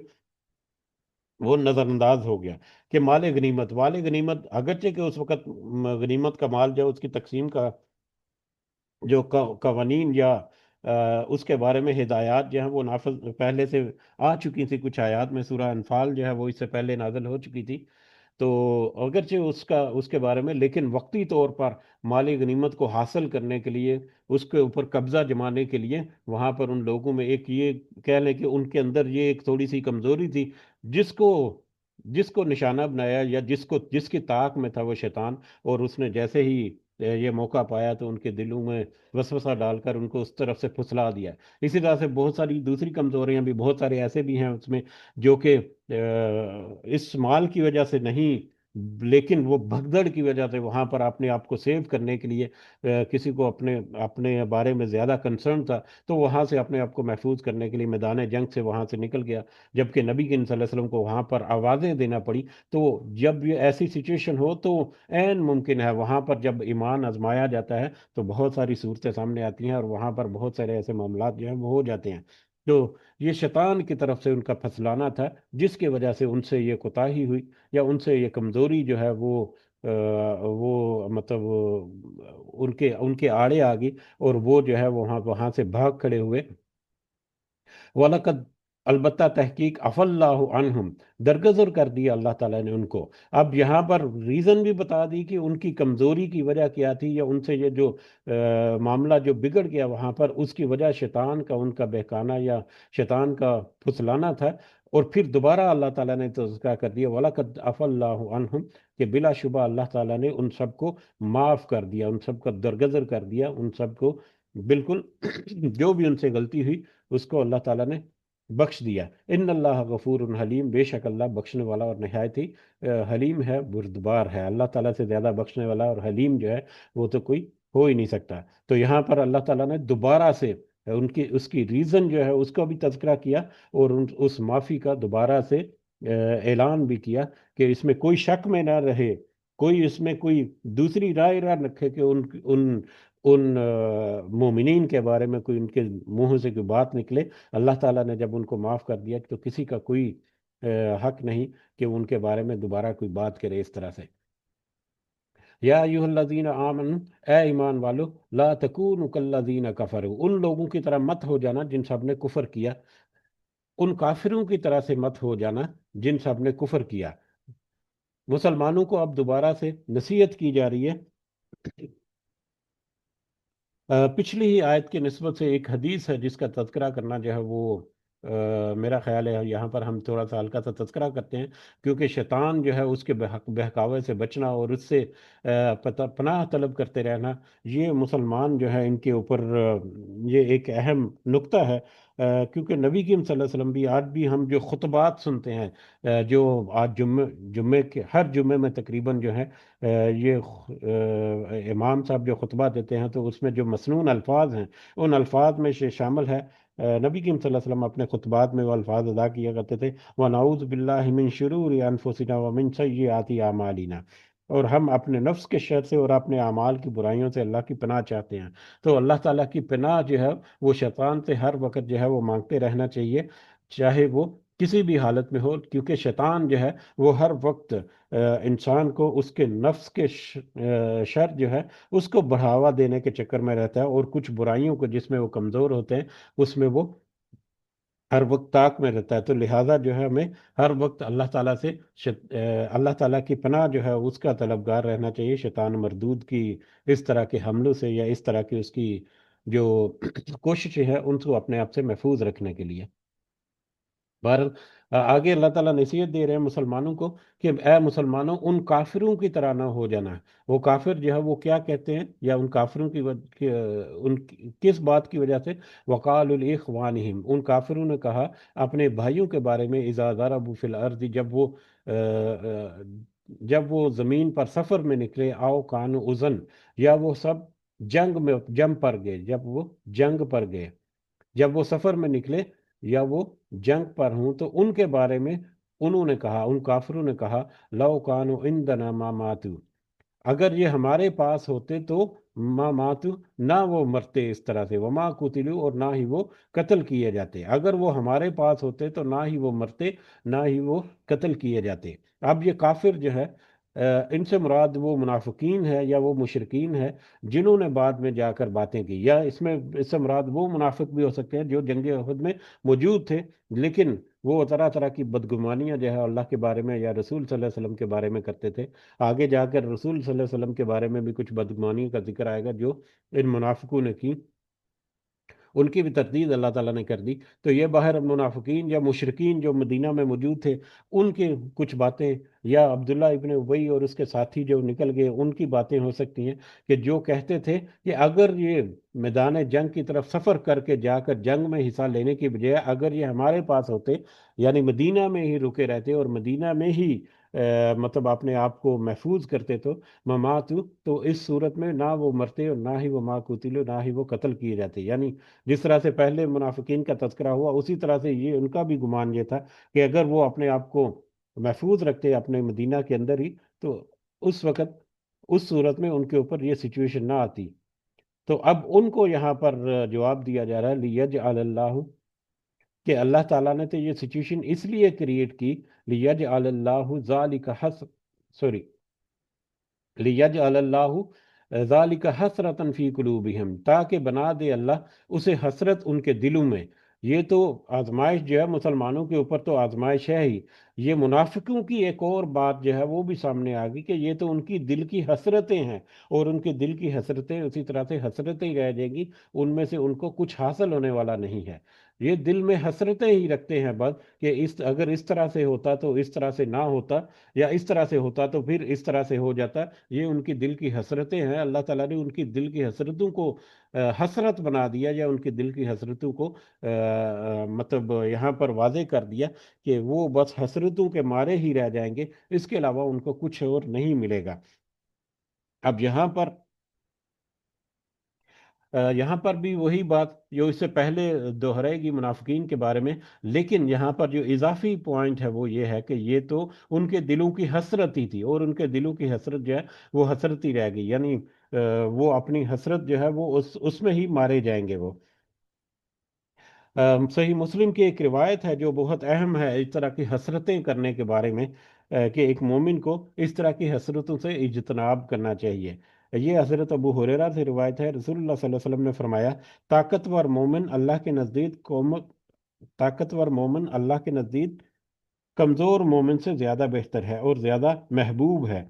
Speaker 1: وہ نظر انداز ہو گیا کہ مال غنیمت اگرچہ کہ اس وقت غنیمت کا مال جو اس کی تقسیم کا جو قوانین یا اس کے بارے میں ہدایات جو ہیں وہ نافذ پہلے سے آ چکی تھی، کچھ آیات میں سورہ انفال جو ہے وہ اس سے پہلے نازل ہو چکی تھی، تو اگرچہ اس کے بارے میں، لیکن وقتی طور پر مالی غنیمت کو حاصل کرنے کے لیے، اس کے اوپر قبضہ جمانے کے لیے، وہاں پر ان لوگوں میں ایک یہ کہہ لیں کہ ان کے اندر یہ ایک تھوڑی سی کمزوری تھی، جس کو جس کو نشانہ بنایا، یا جس کی طاق میں تھا وہ شیطان، اور اس نے جیسے ہی یہ موقع پایا تو ان کے دلوں میں وسوسہ ڈال کر ان کو اس طرف سے پھسلا دیا۔ اسی طرح سے بہت ساری دوسری کمزوریاں بھی، بہت سارے ایسے بھی ہیں اس میں جو کہ اس مال کی وجہ سے نہیں، لیکن وہ بھگدڑ کی وجہ سے وہاں پر اپنے آپ کو سیو کرنے کے لیے، کسی کو اپنے اپنے بارے میں زیادہ کنسرن تھا تو وہاں سے اپنے آپ کو محفوظ کرنے کے لیے میدان جنگ سے وہاں سے نکل گیا، جبکہ نبی کریم صلی اللہ علیہ وسلم کو وہاں پر آوازیں دینا پڑی۔ تو جب یہ ایسی سچویشن ہو تو عین ممکن ہے وہاں پر جب ایمان آزمایا جاتا ہے تو بہت ساری صورتیں سامنے آتی ہیں، اور وہاں پر بہت سارے ایسے معاملات جو ہیں وہ ہو جاتے ہیں۔ تو یہ شیطان کی طرف سے ان کا پھسلانا تھا، جس کی وجہ سے ان سے یہ کوتاہی ہوئی، یا ان سے یہ کمزوری جو ہے وہ مطلب ان کے آڑے آ گئی، اور وہ جو ہے وہاں سے بھاگ کھڑے ہوئے۔ وَلَقَدْ البتہ تحقیق عَفَا اللَّهُ عنہم، درگزر کر دیا اللہ تعالیٰ نے ان کو۔ اب یہاں پر ریزن بھی بتا دی کہ ان کی کمزوری کی وجہ کیا تھی، یا ان سے یہ جو معاملہ جو بگڑ گیا وہاں پر، اس کی وجہ شیطان کا ان کا بہکانا یا شیطان کا پھسلانا تھا۔ اور پھر دوبارہ اللہ تعالیٰ نے تذکرہ کر دیا وَلَقَدْ عَفَا اللَّهُ عنہم، کہ بلا شبہ اللہ تعالیٰ نے ان سب کو معاف کر دیا، ان سب کا درگزر کر دیا، ان سب کو بالکل جو بھی ان سے غلطی ہوئی اس کو اللہ تعالیٰ نے بخش دیا۔ ان اللہ غفور حلیم، بے شک اللہ بخشنے والا اور نہایت ہی حلیم ہے، بردبار ہے۔ اللہ تعالیٰ سے زیادہ بخشنے والا اور حلیم جو ہے وہ تو کوئی ہو ہی نہیں سکتا۔ تو یہاں پر اللہ تعالیٰ نے دوبارہ سے اس کی ریزن جو ہے اس کا بھی تذکرہ کیا، اور اس معافی کا دوبارہ سے اعلان بھی کیا کہ اس میں کوئی شک میں نہ رہے، کوئی اس میں کوئی دوسری رائے نہ رکھے کہ ان ان مومنین کے بارے میں کوئی ان کے منہ سے کوئی بات نکلے۔ اللہ تعالیٰ نے جب ان کو معاف کر دیا تو کسی کا کوئی حق نہیں کہ ان کے بارے میں دوبارہ کوئی بات کرے اس طرح سے۔ یا ایھا الذین آمنوا، اے ایمان والو، لا تکونوا کالذین کفروا، ان لوگوں کی طرح مت ہو جانا جن سب نے کفر کیا، ان کافروں کی طرح سے مت ہو جانا جن سب نے کفر کیا۔ مسلمانوں کو اب دوبارہ سے نصیحت کی جا رہی ہے۔ پچھلی ہی آیت کی نسبت سے ایک حدیث ہے جس کا تذکرہ کرنا جو ہے وہ میرا خیال ہے یہاں پر ہم تھوڑا سا ہلکا سا تذکرہ کرتے ہیں، کیونکہ شیطان جو ہے اس کے بہکاوے سے بچنا اور اس سے پناہ طلب کرتے رہنا، یہ مسلمان جو ہے ان کے اوپر یہ ایک اہم نقطہ ہے۔ کیونکہ نبی کریم صلی اللہ علیہ وسلم بھی آج بھی ہم جو خطبات سنتے ہیں، جو آج جمعے کے ہر جمعے میں تقریباً جو ہے یہ امام صاحب جو خطبہ دیتے ہیں تو اس میں جو مسنون الفاظ ہیں ان الفاظ میں سے شامل ہے، نبی کریم صلی اللہ علیہ وسلم اپنے خطبات میں وہ الفاظ ادا کیا کرتے تھے، وَنَعُوذُ بِاللَّهِ مِن شُرُورِ أَنفُسِنَا وَمِن سَيِّئَاتِ أَعْمَالِنَا، اور ہم اپنے نفس کے شر سے اور اپنے اعمال کی برائیوں سے اللہ کی پناہ چاہتے ہیں۔ تو اللہ تعالیٰ کی پناہ جو ہے وہ شیطان سے ہر وقت جو ہے وہ مانگتے رہنا چاہیے، چاہے وہ کسی بھی حالت میں ہو، کیونکہ شیطان جو ہے وہ ہر وقت انسان کو اس کے نفس کے شر جو ہے اس کو بڑھاوا دینے کے چکر میں رہتا ہے، اور کچھ برائیوں کو جس میں وہ کمزور ہوتے ہیں اس میں وہ ہر وقت طاق میں رہتا ہے۔ تو لہٰذا جو ہے ہمیں ہر وقت اللہ تعالیٰ سے اللہ تعالیٰ کی پناہ جو ہے اس کا طلبگار رہنا چاہیے، شیطان مردود کی اس طرح کے حملوں سے، یا اس طرح کی اس کی جو کوششیں ہیں ان کو اپنے آپ سے محفوظ رکھنے کے لیے۔ بہرحال آگے اللہ تعالیٰ نصیحت دے رہے ہیں مسلمانوں کو کہ اے مسلمانوں، ان کافروں کی طرح نہ ہو جانا۔ وہ کافر جو ہے وہ کیا کہتے ہیں، یا ان کافروں کس بات کی وجہ سے؟ وقال الاخوانہم، ان کافروں نے کہا اپنے بھائیوں کے بارے میں، اذا ضربوا فی الارض، جب وہ زمین پر سفر میں نکلے، آؤ کانوا اذن، یا وہ سب جنگ پر گئے، جب وہ سفر میں نکلے یا وہ جنگ پر ہوں، تو ان کے بارے میں انہوں نے کہا، ان کافروں نے کہا، لو کانوا عندنا ما ماتوا، اگر یہ ہمارے پاس ہوتے تو ما ماتو، نہ وہ مرتے اس طرح سے، وما قتلوا، اور نہ ہی وہ قتل کیے جاتے۔ اگر وہ ہمارے پاس ہوتے تو نہ ہی وہ مرتے، نہ ہی وہ قتل کیے جاتے۔ اب یہ کافر جو ہے ان سے مراد وہ منافقین ہے یا وہ مشرکین ہے جنہوں نے بعد میں جا کر باتیں کی، یا اس سے مراد وہ منافق بھی ہو سکتے ہیں جو جنگ احد میں موجود تھے، لیکن وہ طرح طرح کی بدگمانیاں جو ہے اللہ کے بارے میں یا رسول صلی اللہ علیہ وسلم کے بارے میں کرتے تھے۔ آگے جا کر رسول صلی اللہ علیہ وسلم کے بارے میں بھی کچھ بدگمانی کا ذکر آئے گا جو ان منافقوں نے کی، ان کی بھی تردید اللہ تعالیٰ نے کر دی۔ تو یہ باہر منافقین یا مشرکین جو مدینہ میں موجود تھے ان کی کچھ باتیں، یا عبداللہ ابن ابی اور اس کے ساتھی جو نکل گئے ان کی باتیں ہو سکتی ہیں، کہ جو کہتے تھے کہ اگر یہ میدان جنگ کی طرف سفر کر کے جا کر جنگ میں حصہ لینے کی بجائے اگر یہ ہمارے پاس ہوتے، یعنی مدینہ میں ہی رکے رہتے اور مدینہ میں ہی مطلب اپنے آپ کو محفوظ کرتے، تو مماتو، تو اس صورت میں نہ وہ مرتے اور نہ ہی وہ ما قتلوا، نہ ہی وہ قتل کیے جاتے۔ یعنی جس طرح سے پہلے منافقین کا تذکرہ ہوا، اسی طرح سے یہ ان کا بھی گمان یہ تھا کہ اگر وہ اپنے آپ کو محفوظ رکھتے اپنے مدینہ کے اندر ہی، تو اس وقت اس صورت میں ان کے اوپر یہ سچویشن نہ آتی۔ تو اب ان کو یہاں پر جواب دیا جا رہا ہے، لیجعل اللہ، کہ اللہ تعالیٰ نے تو یہ سچویشن اس لیے کریٹ کی، لیجعل اللہ ذالک سوری لیجعل اللہ ذالک حسرۃ فی قلوبہم، تاکہ بنا دے اللہ اسے حسرت ان کے دلوں میں۔ یہ تو آزمائش جو ہے مسلمانوں کے اوپر تو آزمائش ہے ہی، یہ منافقوں کی ایک اور بات جو ہے وہ بھی سامنے آ گئی کہ یہ تو ان کی دل کی حسرتیں ہیں، اور ان کے دل کی حسرتیں اسی طرح سے حسرتیں ہی رہ جائیں گی، ان میں سے ان کو کچھ حاصل ہونے والا نہیں ہے۔ یہ دل میں حسرتیں ہی رکھتے ہیں بس، کہ اگر اس طرح سے ہوتا تو اس طرح سے نہ ہوتا، یا اس طرح سے ہوتا تو پھر اس طرح سے ہو جاتا۔ یہ ان کی دل کی حسرتیں ہیں، اللہ تعالیٰ نے ان کی دل کی حسرتوں کو حسرت بنا دیا، یا ان کی دل کی حسرتوں کو مطلب یہاں پر واضح کر دیا کہ وہ بس حسرتوں کے مارے ہی رہ جائیں گے، اس کے علاوہ ان کو کچھ اور نہیں ملے گا۔ اب یہاں پر بھی وہی بات جو اس سے پہلے دہرائے گی منافقین کے بارے میں، لیکن یہاں پر جو اضافی پوائنٹ ہے وہ یہ ہے کہ یہ تو ان کے دلوں کی حسرت ہی تھی، اور ان کے دلوں کی حسرت جو ہے وہ حسرت ہی رہ گئی، یعنی وہ اپنی حسرت جو ہے وہ اس میں ہی مارے جائیں گے وہ۔ صحیح مسلم کی ایک روایت ہے جو بہت اہم ہے اس طرح کی حسرتیں کرنے کے بارے میں، کہ ایک مومن کو اس طرح کی حسرتوں سے اجتناب کرنا چاہیے۔ یہ حضرت ابو ہریرہ سے روایت ہے، رسول اللہ صلی اللہ علیہ وسلم نے فرمایا، طاقتور مومن اللہ کے نزدیک طاقتور مومن اللہ کے نزدیک کمزور مومن سے زیادہ بہتر ہے اور زیادہ محبوب ہے،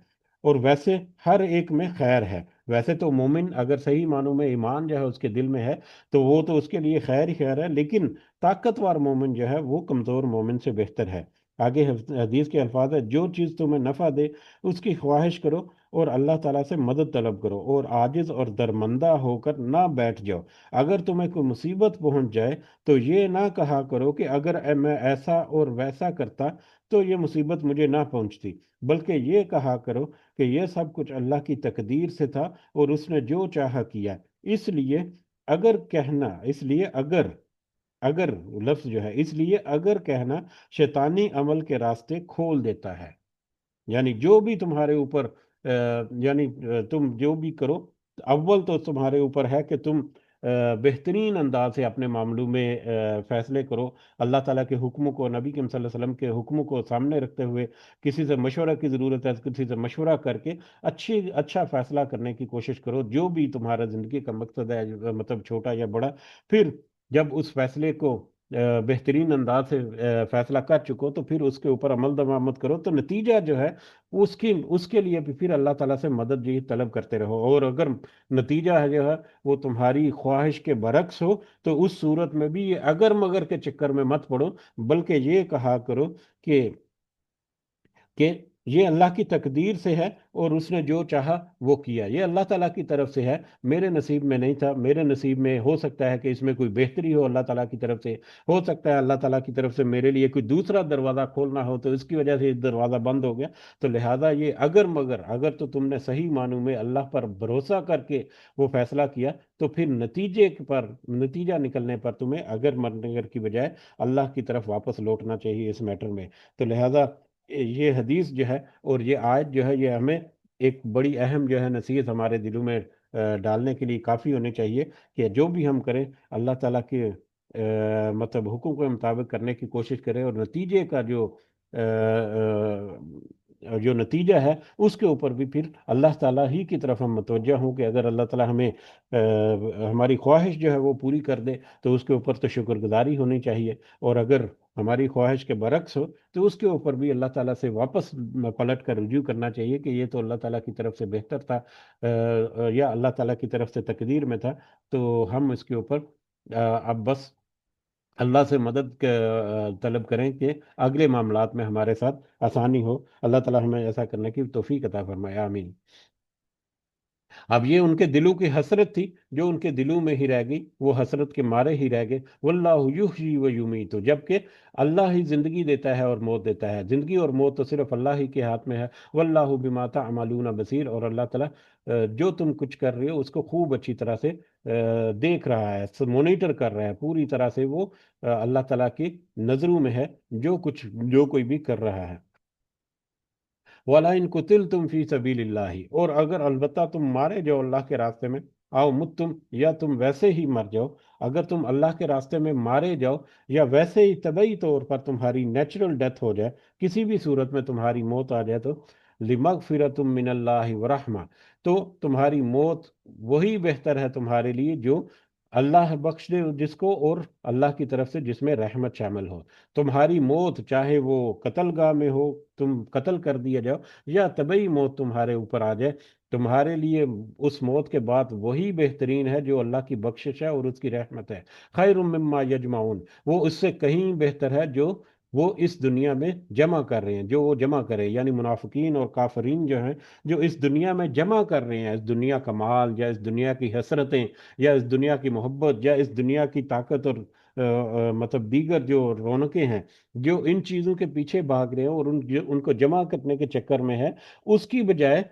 Speaker 1: اور ویسے ہر ایک میں خیر ہے۔ ویسے تو مومن اگر صحیح معنوں میں ایمان جو ہے اس کے دل میں ہے تو وہ تو اس کے لیے خیر ہی خیر ہے، لیکن طاقتور مومن جو ہے وہ کمزور مومن سے بہتر ہے۔ آگے حدیث کے الفاظ ہے، جو چیز تمہیں نفع دے اس کی خواہش کرو، اور اللہ تعالیٰ سے مدد طلب کرو، اور عاجز اور درمندہ ہو کر نہ بیٹھ جاؤ۔ اگر تمہیں کوئی مصیبت پہنچ جائے تو یہ نہ کہا کرو کہ اگر میں ایسا اور ویسا کرتا تو یہ مصیبت مجھے نہ پہنچتی، بلکہ یہ کہا کرو کہ یہ سب کچھ اللہ کی تقدیر سے تھا، اور اس نے جو چاہا کیا۔ اس لیے اگر لفظ جو ہے، اس لیے اگر کہنا شیطانی عمل کے راستے کھول دیتا ہے، یعنی جو بھی تمہارے اوپر تم جو بھی کرو، اول تو تمہارے اوپر ہے کہ تم بہترین انداز سے اپنے معاملوں میں فیصلے کرو، اللہ تعالیٰ کے حکموں کو، نبی کریم صلی اللہ علیہ وسلم کے حکموں کو سامنے رکھتے ہوئے کسی سے مشورہ کی ضرورت ہے کسی سے مشورہ کر کے اچھا فیصلہ کرنے کی کوشش کرو، جو بھی تمہارا زندگی کا مقصد ہے، مطلب چھوٹا یا بڑا۔ پھر جب اس فیصلے کو بہترین انداز سے فیصلہ کر چکو تو پھر اس کے اوپر عمل درآمد کرو، تو نتیجہ جو ہے اس کے لیے بھی پھر اللہ تعالیٰ سے مدد جی طلب کرتے رہو۔ اور اگر نتیجہ ہے جو ہے وہ تمہاری خواہش کے برعکس ہو تو اس صورت میں بھی یہ اگر مگر کے چکر میں مت پڑو، بلکہ یہ کہا کرو کہ یہ اللہ کی تقدیر سے ہے اور اس نے جو چاہا وہ کیا، یہ اللہ تعالیٰ کی طرف سے ہے، میرے نصیب میں نہیں تھا، میرے نصیب میں ہو سکتا ہے کہ اس میں کوئی بہتری ہو اللہ تعالیٰ کی طرف سے، ہو سکتا ہے اللہ تعالیٰ کی طرف سے میرے لیے کوئی دوسرا دروازہ کھولنا ہو تو اس کی وجہ سے یہ دروازہ بند ہو گیا۔ تو لہٰذا یہ اگر تو تم نے صحیح معنوں میں اللہ پر بھروسہ کر کے وہ فیصلہ کیا تو پھر نتیجہ نکلنے پر تمہیں اگر مرنے کی بجائے اللہ کی طرف واپس لوٹنا چاہیے اس میٹر میں۔ تو لہٰذا یہ حدیث جو ہے اور یہ آیت جو ہے یہ ہمیں ایک بڑی اہم جو ہے نصیحت ہمارے دلوں میں ڈالنے کے لیے کافی ہونی چاہیے کہ جو بھی ہم کریں اللہ تعالیٰ کے مطلب حکم کے مطابق کرنے کی کوشش کریں، اور نتیجے کا جو نتیجہ ہے اس کے اوپر بھی پھر اللہ تعالیٰ ہی کی طرف ہم متوجہ ہوں کہ اگر اللہ تعالیٰ ہمیں ہماری خواہش جو ہے وہ پوری کر دے تو اس کے اوپر تو شکر گزاری ہونی چاہیے، اور اگر ہماری خواہش کے برعکس ہو تو اس کے اوپر بھی اللہ تعالیٰ سے واپس پلٹ کر رجوع کرنا چاہیے کہ یہ تو اللہ تعالیٰ کی طرف سے بہتر تھا، یا اللہ تعالیٰ کی طرف سے تقدیر میں تھا، تو ہم اس کے اوپر اب بس اللہ سے مدد طلب کریں کہ اگلے معاملات میں ہمارے ساتھ آسانی ہو۔ اللہ تعالیٰ ہمیں ایسا کرنے کی توفیق عطا فرمائے، آمین۔ اب یہ ان کے دلوں کی حسرت تھی جو ان کے دلوں میں ہی رہ گئی، وہ حسرت کے مارے ہی رہ گئے۔ واللہ یحیی و یمیت، جبکہ اللہ ہی زندگی دیتا ہے اور موت دیتا ہے، زندگی اور موت تو صرف اللہ ہی کے ہاتھ میں ہے۔ واللہ بما تعملون بصیر، اور اللہ تعالیٰ جو تم کچھ کر رہے ہو اس کو خوب اچھی طرح سے دیکھ رہا ہے، مونیٹر کر رہا ہے پوری طرح سے، وہ اللہ تعالیٰ کی نظروں میں ہے جو کوئی بھی کر رہا ہے۔ وَلَئِن قُتِلْتُمْ فِي سَبِيلِ اللَّهِ، اور اگر البتہ تم مارے جاؤ اللہ کے راستے میں، آؤ متم، یا تم ویسے ہی مر جاؤ، اگر تم اللہ کے راستے میں مارے جاؤ یا ویسے ہی طبعی طور پر تمہاری نیچرل ڈیتھ ہو جائے، کسی بھی صورت میں تمہاری موت آ جائے، تو لِمَغْفِرَةٌ مِّنَ اللَّهِ وَرَحْمَةٌ، تو تمہاری موت وہی بہتر ہے تمہارے لیے جو اللہ بخش دے جس کو، اور اللہ کی طرف سے جس میں رحمت شامل ہو۔ تمہاری موت چاہے وہ قتل گاہ میں ہو، تم قتل کر دیا جاؤ، یا طبعی موت تمہارے اوپر آ جائے، تمہارے لیے اس موت کے بعد وہی بہترین ہے جو اللہ کی بخشش ہے اور اس کی رحمت ہے۔ خیر مما یجمعون، وہ اس سے کہیں بہتر ہے جو وہ اس دنیا میں جمع کر رہے ہیں، جو وہ جمع کرے، یعنی منافقین اور کافرین جو ہیں جو اس دنیا میں جمع کر رہے ہیں، اس دنیا کا مال یا اس دنیا کی حسرتیں یا اس دنیا کی محبت یا اس دنیا کی طاقت اور مطلب دیگر جو رونقیں ہیں، جو ان چیزوں کے پیچھے بھاگ رہے ہیں اور ان کو جمع کرنے کے چکر میں ہے، اس کی بجائے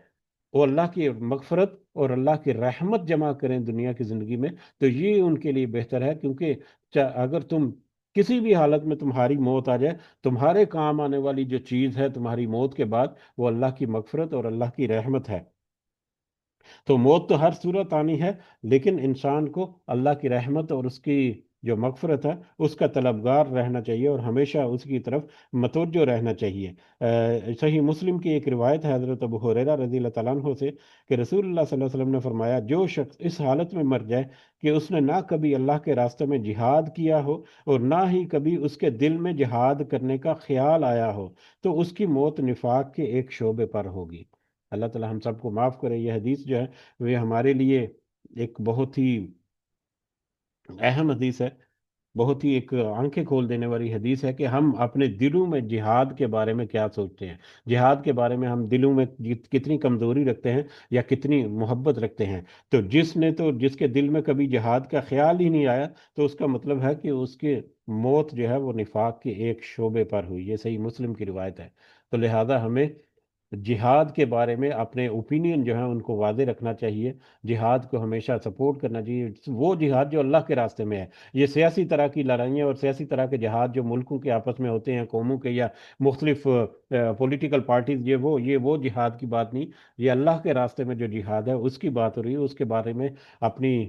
Speaker 1: وہ اللہ کی مغفرت اور اللہ کی رحمت جمع کریں دنیا کی زندگی میں، تو یہ ان کے لیے بہتر ہے، کیونکہ اگر تم کسی بھی حالت میں تمہاری موت آ جائے، تمہارے کام آنے والی جو چیز ہے تمہاری موت کے بعد وہ اللہ کی مغفرت اور اللہ کی رحمت ہے۔ تو موت تو ہر صورت آنی ہے، لیکن انسان کو اللہ کی رحمت اور اس کی جو مغفرت ہے اس کا طلبگار رہنا چاہیے اور ہمیشہ اس کی طرف متوجہ رہنا چاہیے۔ صحیح مسلم کی ایک روایت ہے حضرت ابو ہریرہ رضی اللہ تعالیٰ عنہ سے کہ رسول اللہ صلی اللہ علیہ وسلم نے فرمایا، جو شخص اس حالت میں مر جائے کہ اس نے نہ کبھی اللہ کے راستے میں جہاد کیا ہو اور نہ ہی کبھی اس کے دل میں جہاد کرنے کا خیال آیا ہو، تو اس کی موت نفاق کے ایک شعبے پر ہوگی۔ اللہ تعالی ہم سب کو معاف کرے۔ یہ حدیث جو ہے وہ ہمارے لیے ایک بہت ہی اہم حدیث ہے، بہت ہی ایک آنکھیں کھول دینے والی حدیث ہے کہ ہم اپنے دلوں میں جہاد کے بارے میں کیا سوچتے ہیں، جہاد کے بارے میں ہم دلوں میں کتنی کمزوری رکھتے ہیں یا کتنی محبت رکھتے ہیں۔ تو جس کے دل میں کبھی جہاد کا خیال ہی نہیں آیا تو اس کا مطلب ہے کہ اس کی موت جو ہے وہ نفاق کے ایک شعبے پر ہوئی۔ یہ صحیح مسلم کی روایت ہے۔ تو لہذا ہمیں جہاد کے بارے میں اپنے اوپینین جو ہیں ان کو واضح رکھنا چاہیے، جہاد کو ہمیشہ سپورٹ کرنا چاہیے، وہ جہاد جو اللہ کے راستے میں ہے۔ یہ سیاسی طرح کی لڑائیاں اور سیاسی طرح کے جہاد جو ملکوں کے آپس میں ہوتے ہیں، قوموں کے یا مختلف پولیٹیکل پارٹیز، یہ وہ جہاد کی بات نہیں، یہ اللہ کے راستے میں جو جہاد ہے اس کی بات ہو رہی ہے۔ اس کے بارے میں اپنی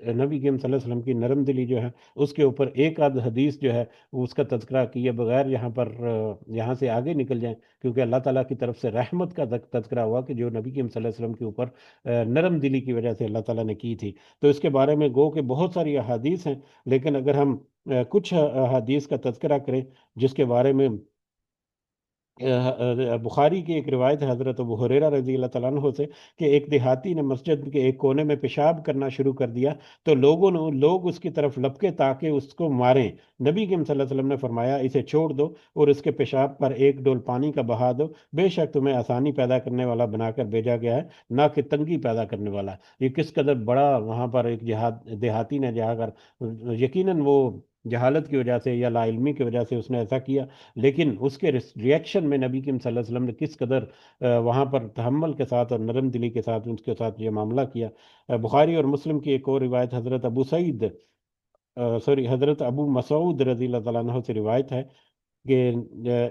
Speaker 1: نبی کریم صلی اللہ علیہ وسلم کی نرم دلی جو ہے اس کے اوپر ایک آدھ حدیث جو ہے اس کا تذکرہ کیے بغیر یہاں پر یہاں سے آگے نکل جائیں، کیونکہ اللہ تعالیٰ کی طرف سے رحمت کا تذکرہ ہوا کہ جو نبی کریم صلی اللہ علیہ وسلم کے اوپر نرم دلی کی وجہ سے اللہ تعالیٰ نے کی تھی، تو اس کے بارے میں گو کہ بہت ساری احادیث ہیں، لیکن اگر ہم کچھ احادیث کا تذکرہ کریں جس کے بارے میں بخاری کی ایک روایت ہے حضرت ابو ہریرہ رضی اللہ تعالیٰ عنہ سے کہ ایک دیہاتی نے مسجد کے ایک کونے میں پیشاب کرنا شروع کر دیا تو لوگ اس کی طرف لپکے تاکہ اس کو ماریں۔ نبی کریم صلی اللہ علیہ وسلم نے فرمایا اسے چھوڑ دو اور اس کے پیشاب پر ایک ڈول پانی کا بہا دو، بے شک تمہیں آسانی پیدا کرنے والا بنا کر بھیجا گیا ہے، نہ کہ تنگی پیدا کرنے والا۔ یہ کس قدر بڑا وہاں پر ایک دیہاتی نے جا کر، یقیناً وہ جہالت کی وجہ سے یا لا علمی کی وجہ سے اس نے ایسا کیا، لیکن اس کے ریئیکشن میں نبی کریم صلی اللہ علیہ وسلم نے کس قدر وہاں پر تحمل کے ساتھ اور نرم دلی کے ساتھ اس کے ساتھ یہ معاملہ کیا۔ بخاری اور مسلم کی ایک اور روایت حضرت حضرت ابو مسعود رضی اللہ تعالیٰ عنہ سے روایت ہے کہ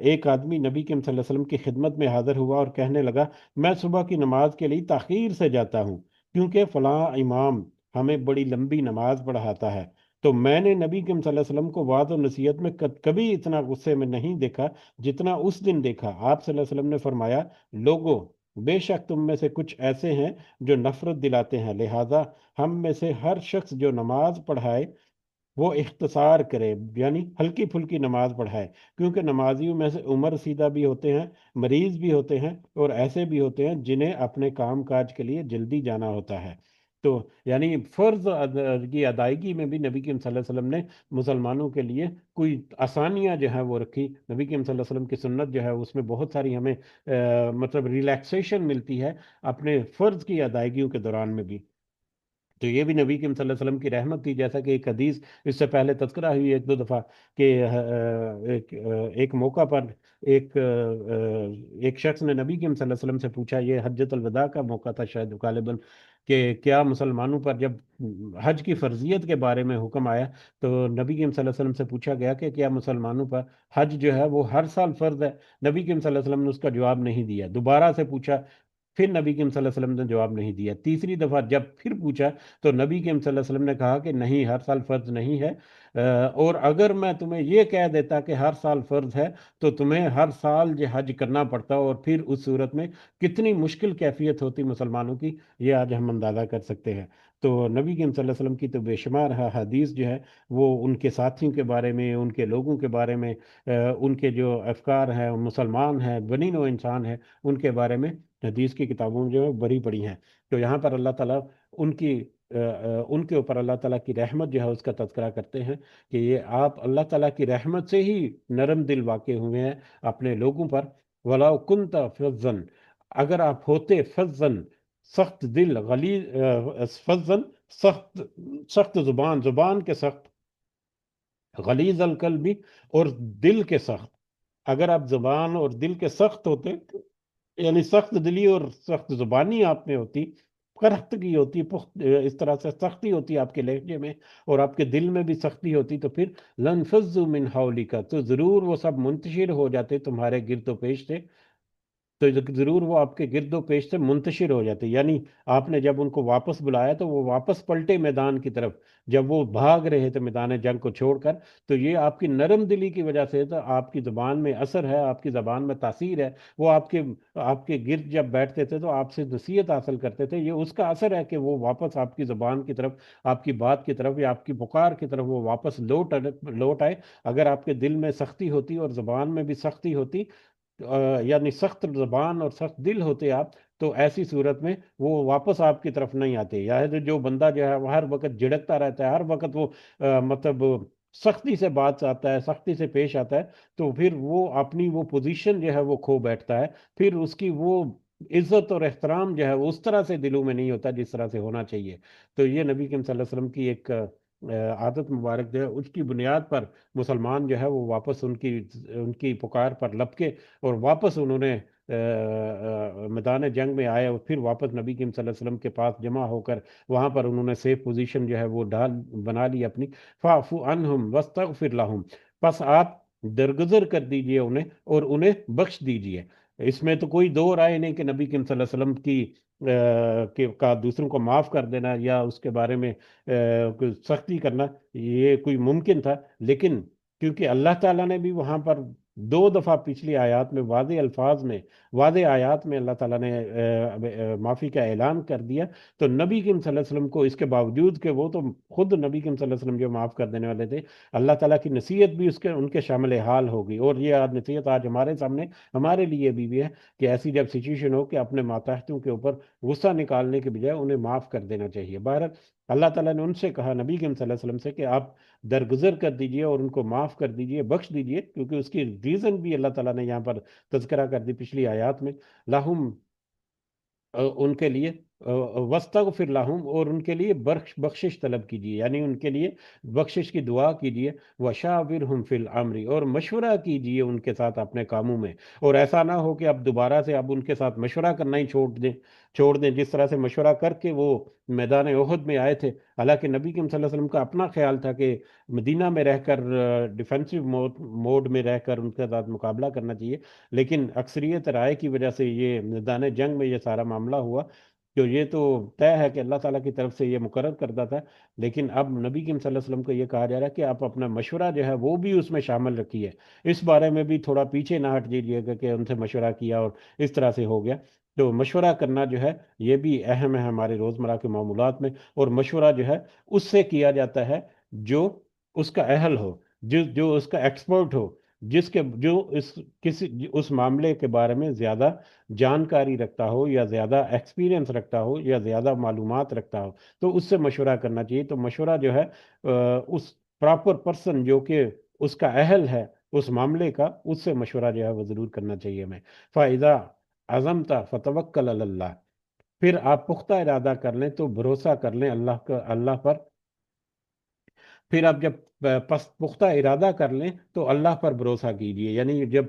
Speaker 1: ایک آدمی نبی کریم صلی اللہ علیہ وسلم کی خدمت میں حاضر ہوا اور کہنے لگا میں صبح کی نماز کے لیے تاخیر سے جاتا ہوں کیونکہ فلاں امام ہمیں بڑی لمبی نماز پڑھاتا ہے۔ تو میں نے نبی کریم صلی اللہ علیہ وسلم کو وعظ و نصیحت میں کبھی اتنا غصے میں نہیں دیکھا جتنا اس دن دیکھا۔ آپ صلی اللہ علیہ وسلم نے فرمایا لوگوں، بے شک تم میں سے کچھ ایسے ہیں جو نفرت دلاتے ہیں، لہذا ہم میں سے ہر شخص جو نماز پڑھائے وہ اختصار کرے، یعنی ہلکی پھلکی نماز پڑھائے، کیونکہ نمازیوں میں سے عمر سیدھا بھی ہوتے ہیں، مریض بھی ہوتے ہیں اور ایسے بھی ہوتے ہیں جنہیں اپنے کام کاج کے لیے جلدی جانا ہوتا ہے۔ تو یعنی فرض کی ادائیگی میں بھی نبی کریم صلی اللہ علیہ وسلم نے مسلمانوں کے لیے کوئی آسانیاں جو ہیں وہ رکھی۔ نبی کریم صلی اللہ علیہ وسلم کی سنت جو ہے اس میں بہت ساری ہمیں مطلب ریلیکسیشن ملتی ہے اپنے فرض کی ادائیگیوں کے دوران میں بھی۔ تو یہ بھی نبی کریم صلی اللہ علیہ وسلم کی رحمت تھی، جیسا کہ ایک حدیث اس سے پہلے تذکرہ ہوئی ایک دو دفعہ کہ ایک موقع پر ایک شخص نے نبی کریم صلی اللہ علیہ وسلم سے پوچھا، یہ حجۃ الوداع کا موقع تھا شاید غالباً، کہ کیا مسلمانوں پر جب حج کی فرضیت کے بارے میں حکم آیا تو نبی کریم صلی اللہ علیہ وسلم سے پوچھا گیا کہ کیا مسلمانوں پر حج جو ہے وہ ہر سال فرض ہے؟ نبی کریم صلی اللہ علیہ وسلم نے اس کا جواب نہیں دیا، دوبارہ سے پوچھا، پھر نبی کریم صلی اللہ علیہ وسلم نے جواب نہیں دیا، تیسری دفعہ جب پھر پوچھا تو نبی کریم صلی اللہ علیہ وسلم نے کہا کہ نہیں، ہر سال فرض نہیں ہے، اور اگر میں تمہیں یہ کہہ دیتا کہ ہر سال فرض ہے تو تمہیں ہر سال یہ حج کرنا پڑتا، اور پھر اس صورت میں کتنی مشکل کیفیت ہوتی مسلمانوں کی، یہ آج ہم اندازہ کر سکتے ہیں۔ تو نبی کریم صلی اللہ علیہ وسلم کی تو بے شمار حدیث جو ہے وہ ان کے ساتھیوں کے بارے میں، ان کے لوگوں کے بارے میں، ان کے جو افکار ہیں، مسلمان ہیں، بنی نوع انسان ہیں، ان کے بارے میں حدیث کی کتابوں جو بڑی بڑی ہیں۔ تو یہاں پر اللہ تعالیٰ ان کی ان کے اوپر اللہ تعالیٰ کی رحمت جو ہے اس کا تذکرہ کرتے ہیں کہ یہ آپ اللہ تعالیٰ کی رحمت سے ہی نرم دل واقع ہوئے ہیں اپنے لوگوں پر۔ وَلَوْ كُنْتَ فَظًّا، اگر آپ ہوتے فَظًّا سخت دل، فَظًّا سخت، سخت زبان، زبان کے سخت، غلیظ القلب اور دل کے سخت، اگر آپ زبان اور دل کے سخت ہوتے، یعنی سخت دلی اور سخت زبانی آپ میں ہوتی، کرختگی ہوتی، اس طرح سے سختی ہوتی آپ کے لہجے میں اور آپ کے دل میں بھی سختی ہوتی، تو پھر لنفضوا من حولک، تو ضرور وہ سب منتشر ہو جاتے تمہارے گرد و پیش سے، تو ضرور وہ آپ کے گرد و پیش سے منتشر ہو جاتے، یعنی آپ نے جب ان کو واپس بلایا تو وہ واپس پلٹے میدان کی طرف، جب وہ بھاگ رہے تھے میدان جنگ کو چھوڑ کر، تو یہ آپ کی نرم دلی کی وجہ سے، تو آپ کی زبان میں اثر ہے، آپ کی زبان میں تاثیر ہے، وہ آپ کے گرد جب بیٹھتے تھے تو آپ سے نصیحت حاصل کرتے تھے، یہ اس کا اثر ہے کہ وہ واپس آپ کی زبان کی طرف، آپ کی بات کی طرف یا آپ کی پکار کی طرف وہ واپس لوٹ آئے۔ اگر آپ کے دل میں سختی ہوتی اور زبان میں بھی سختی ہوتی، یعنی سخت زبان اور سخت دل ہوتے آپ، تو ایسی صورت میں وہ واپس آپ کی طرف نہیں آتے، یا جو بندہ جو ہے وہ ہر وقت جھڑکتا رہتا ہے، ہر وقت وہ مطلب سختی سے بات آتا ہے، سختی سے پیش آتا ہے، تو پھر وہ اپنی وہ پوزیشن جو ہے وہ کھو بیٹھتا ہے، پھر اس کی وہ عزت اور احترام جو ہے وہ اس طرح سے دلوں میں نہیں ہوتا جس طرح سے ہونا چاہیے۔ تو یہ نبی کریم صلی اللہ علیہ وسلم کی ایک عادت مبارک جو ہے، اس کی بنیاد پر مسلمان جو ہے وہ واپس ان کی پکار پر لپکے اور واپس انہوں نے میدان جنگ میں آئے، اور پھر واپس نبی کریم صلی اللہ علیہ وسلم کے پاس جمع ہو کر وہاں پر انہوں نے سیف پوزیشن جو ہے وہ بنا لی اپنی۔ فَاعْفُ عَنْهُمْ وَاسْتَغْفِرْ لَهُمْ، پس آپ درگزر کر دیجئے انہیں اور انہیں بخش دیجئے۔ اس میں تو کوئی دو رائے نہیں کہ نبی کریم صلی اللہ علیہ وسلم کا دوسروں کو معاف کر دینا یا اس کے بارے میں کوئی سختی کرنا یہ کوئی ممکن تھا، لیکن کیونکہ اللہ تعالیٰ نے بھی وہاں پر دو دفعہ پچھلی آیات میں واضح الفاظ میں، واضح آیات میں اللہ تعالیٰ نے معافی کا اعلان کر دیا، تو نبی کریم صلی اللہ علیہ وسلم کو اس کے باوجود کہ وہ تو خود نبی کریم صلی اللہ علیہ وسلم جو معاف کر دینے والے تھے، اللہ تعالیٰ کی نصیحت بھی ان کے شامل حال ہوگی، اور یہ نصیحت آج ہمارے سامنے ہمارے لیے بھی ہے کہ ایسی جب سچویشن ہو کہ اپنے ماتحتوں کے اوپر غصہ نکالنے کے بجائے انہیں معاف کر دینا چاہیے۔ بہرحال اللہ تعالیٰ نے ان سے کہا نبی کریم صلی اللہ علیہ وسلم سے کہ آپ درگزر کر دیجئے اور ان کو معاف کر دیجئے، بخش دیجئے، کیونکہ اس کی ریزن بھی اللہ تعالیٰ نے یہاں پر تذکرہ کر دی پچھلی آیات میں، لاہم ان کے لیے وَاسْتَغْفِرْ لَهُمْ، اور ان کے لیے بخشش طلب کیجیے، یعنی ان کے لیے بخشش کی دعا کیجیے، وَشَاوِرْهُمْ فِي الْأَمْرِ، اور مشورہ کیجیے ان کے ساتھ اپنے کاموں میں، اور ایسا نہ ہو کہ اب دوبارہ سے اب ان کے ساتھ مشورہ کرنا ہی چھوڑ دیں جس طرح سے مشورہ کر کے وہ میدان احد میں آئے تھے۔ حالانکہ نبی کریم صلی اللہ علیہ وسلم کا اپنا خیال تھا کہ مدینہ میں رہ کر ڈیفینسو موڈ میں رہ کر ان کے ساتھ مقابلہ کرنا چاہیے، لیکن اکثریت رائے کی وجہ سے یہ میدان جنگ میں یہ سارا معاملہ ہوا، جو یہ تو طے ہے کہ اللہ تعالیٰ کی طرف سے یہ مقرر کردہ تھا، لیکن اب نبی کریم صلی اللہ علیہ وسلم کو یہ کہا جا رہا ہے کہ آپ اپنا مشورہ جو ہے وہ بھی اس میں شامل رکھیے، اس بارے میں بھی تھوڑا پیچھے نہ ہٹ جیجیے گا کہ ان سے مشورہ کیا اور اس طرح سے ہو گیا۔ تو مشورہ کرنا جو ہے یہ بھی اہم ہے ہمارے روزمرہ کے معمولات میں، اور مشورہ جو ہے اس سے کیا جاتا ہے جو اس کا اہل ہو، جو اس کا ایکسپرٹ ہو، جو اس معاملے کے بارے میں زیادہ جانکاری رکھتا ہو یا زیادہ ایکسپیرینس رکھتا ہو یا زیادہ معلومات رکھتا ہو، تو اس سے مشورہ کرنا چاہیے۔ تو مشورہ جو ہے اس پراپر پرسن جو کہ اس کا اہل ہے اس معاملے کا، اس سے مشورہ جو ہے وہ ضرور کرنا چاہیے ہمیں۔ فَإِذَا عَزَمْتَ فَتَوَكَّلْ عَلَى اللَّهِ، پھر آپ پختہ ارادہ کر لیں تو بھروسہ کر لیں اللہ پر۔ پھر آپ جب پختہ ارادہ کر لیں تو اللہ پر بھروسہ کیجئے، یعنی جب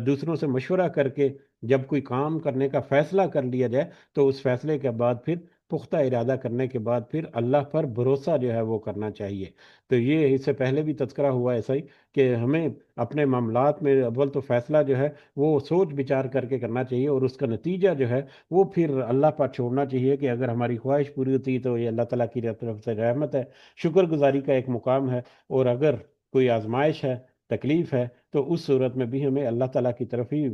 Speaker 1: دوسروں سے مشورہ کر کے جب کوئی کام کرنے کا فیصلہ کر لیا جائے تو اس فیصلے کے بعد پھر پختہ ارادہ کرنے کے بعد پھر اللہ پر بھروسہ جو ہے وہ کرنا چاہیے۔ تو یہ اس سے پہلے بھی تذکرہ ہوا ایسا ہی کہ ہمیں اپنے معاملات میں اول تو فیصلہ جو ہے وہ سوچ بچار کر کے کرنا چاہیے، اور اس کا نتیجہ جو ہے وہ پھر اللہ پر چھوڑنا چاہیے کہ اگر ہماری خواہش پوری ہوتی ہے تو یہ اللہ تعالیٰ کی طرف سے رحمت ہے، شکر گزاری کا ایک مقام ہے، اور اگر کوئی آزمائش ہے، تکلیف ہے، تو اس صورت میں بھی ہمیں اللہ تعالیٰ کی طرف ہی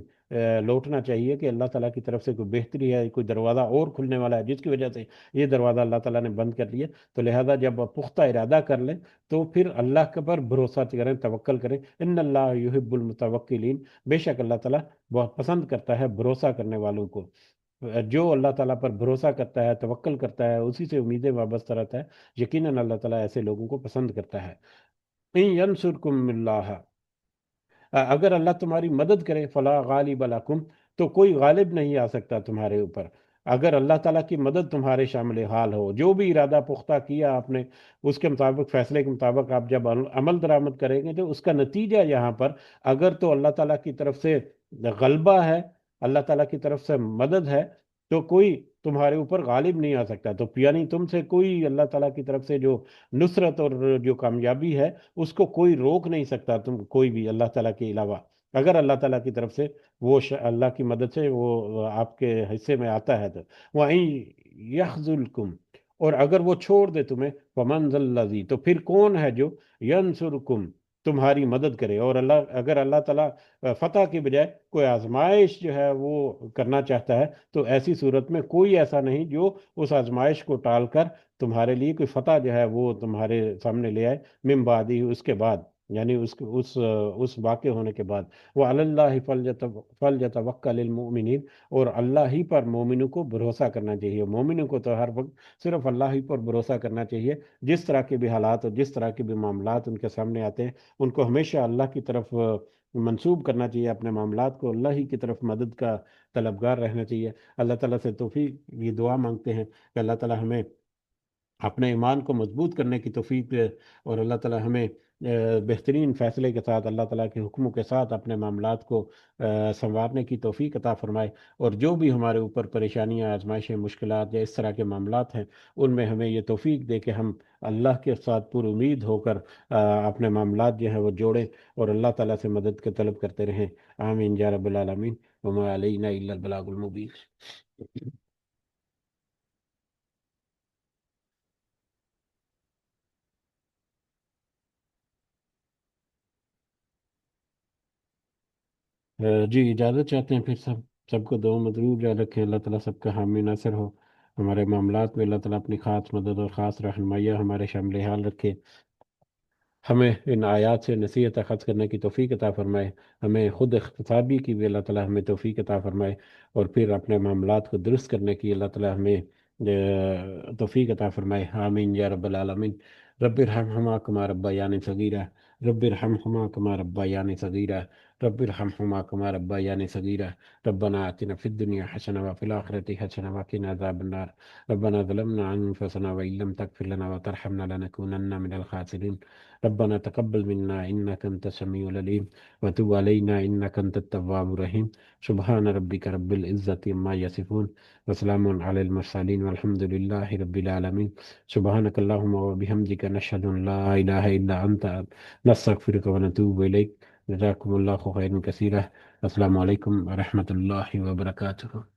Speaker 1: لوٹنا چاہیے کہ اللہ تعالیٰ کی طرف سے کوئی بہتری ہے، کوئی دروازہ اور کھلنے والا ہے جس کی وجہ سے یہ دروازہ اللہ تعالیٰ نے بند کر لیا۔ تو لہذا جب آپ پختہ ارادہ کر لیں تو پھر اللہ کے پر بھروسہ کریں، توکل کریں۔ ان اللہ یحب المتوکلین، بے شک اللہ تعالیٰ بہت پسند کرتا ہے بھروسہ کرنے والوں کو۔ جو اللہ تعالیٰ پر بھروسہ کرتا ہے، توکل کرتا ہے، اسی سے امیدیں وابستہ رہتا ہے، یقیناً اللہ تعالیٰ ایسے لوگوں کو پسند کرتا ہے۔ ان ینصرکم اللہ، اگر اللہ تمہاری مدد کرے، فلا غالب لکم، تو کوئی غالب نہیں آ سکتا تمہارے اوپر۔ اگر اللہ تعالیٰ کی مدد تمہارے شامل حال ہو، جو بھی ارادہ پختہ کیا آپ نے اس کے مطابق، فیصلے کے مطابق آپ جب عمل درآمد کریں گے تو اس کا نتیجہ یہاں پر اگر تو اللہ تعالیٰ کی طرف سے غلبہ ہے، اللہ تعالیٰ کی طرف سے مدد ہے، تو کوئی تمہارے اوپر غالب نہیں آ سکتا۔ تو یعنی تم سے کوئی اللہ تعالیٰ کی طرف سے جو نصرت اور جو کامیابی ہے اس کو کوئی روک نہیں سکتا، تم کوئی بھی اللہ تعالیٰ کے علاوہ، اگر اللہ تعالیٰ کی طرف سے وہ اللہ کی مدد سے وہ آپ کے حصے میں آتا ہے تو وَإِن يَخْذُلْكُمْ، اور اگر وہ چھوڑ دے تمہیں، فَمَنْ ذَا الَّذِي، تو پھر کون ہے جو يَنْصُرُكُمْ تمہاری مدد کرے۔ اور اگر اللہ تعالیٰ فتح کی بجائے کوئی آزمائش جو ہے وہ کرنا چاہتا ہے تو ایسی صورت میں کوئی ایسا نہیں جو اس آزمائش کو ٹال کر تمہارے لیے کوئی فتح جو ہے وہ تمہارے سامنے لے آئے، من بعدی، اس کے بعد، یعنی اس واقع ہونے کے بعد۔ وَعَلَى اللَّهِ فَلْيَتَوَكَّلِ الْمُؤْمِنِينَ، اور اللہ ہی پر مومنوں کو بھروسہ کرنا چاہیے۔ مومنوں کو تو ہر وقت صرف اللہ ہی پر بھروسہ کرنا چاہیے، جس طرح کے بھی حالات اور جس طرح کے بھی معاملات ان کے سامنے آتے ہیں ان کو ہمیشہ اللہ کی طرف منسوب کرنا چاہیے، اپنے معاملات کو اللہ ہی کی طرف مدد کا طلبگار رہنا چاہیے۔ اللہ تعالیٰ سے توفیق، یہ دعا مانگتے ہیں کہ اللہ تعالیٰ ہمیں اپنے ایمان کو مضبوط کرنے کی توفیق دے، اور اللہ تعالیٰ ہمیں بہترین فیصلے کے ساتھ، اللہ تعالیٰ کے حکموں کے ساتھ اپنے معاملات کو سنوارنے کی توفیق عطا فرمائے، اور جو بھی ہمارے اوپر پریشانیاں، آزمائشیں، مشکلات یا اس طرح کے معاملات ہیں ان میں ہمیں یہ توفیق دے کہ ہم اللہ کے ساتھ پر امید ہو کر اپنے معاملات جو ہیں وہ جوڑیں اور اللہ تعالیٰ سے مدد کے طلب کرتے رہیں۔ آمین یا رب العالمین۔ وما علینا الا البلاغ المبین۔ جی اجازت چاہتے ہیں پھر سب کو دعا مدرور جا رکھیں، اللہ تعالیٰ سب کا حامی ناصر ہو، ہمارے معاملات میں اللہ تعالیٰ اپنی خاص مدد اور خاص رہنمائیاں ہمارے شامل حال رکھے، ہمیں ان آیات سے نصیحت اخذ کرنے کی توفیق عطا فرمائے، ہمیں خود اختصابی کی بھی اللہ تعالیٰ ہمیں توفیق عطا فرمائے، اور پھر اپنے معاملات کو درست کرنے کی اللہ تعالیٰ ہمیں توفیق عطا فرمائے، آمین یا رب العالمین۔ رب ارحمہما کما ربیانی صغیرہ، رب ارحمہما کما ربیانی صغیرہ، رب ارحمہما کما ربیانی صغیرہ، ربنا آتنا فی الدنیا حسنہ وفی الآخرۃ حسنہ وقنا عذاب النار، ربنا ظلمنا انفسنا وإن لم تغفر لنا وترحمنا لنكونن من الخاسرین، ربنا تقبل منا إنك أنت السميع العليم وتب علينا إنك أنت التواب الرحيم، سبحان ربك رب العزة عما يصفون وسلام على المرسلين والحمد لله رب العالمين، سبحانك اللهم وبحمدك نشهد أن لا إله إلا أنت نستغفرك ونتوب إليك، جزاكم الله خيرا كثيرا، السلام عليكم ورحمة الله وبركاته۔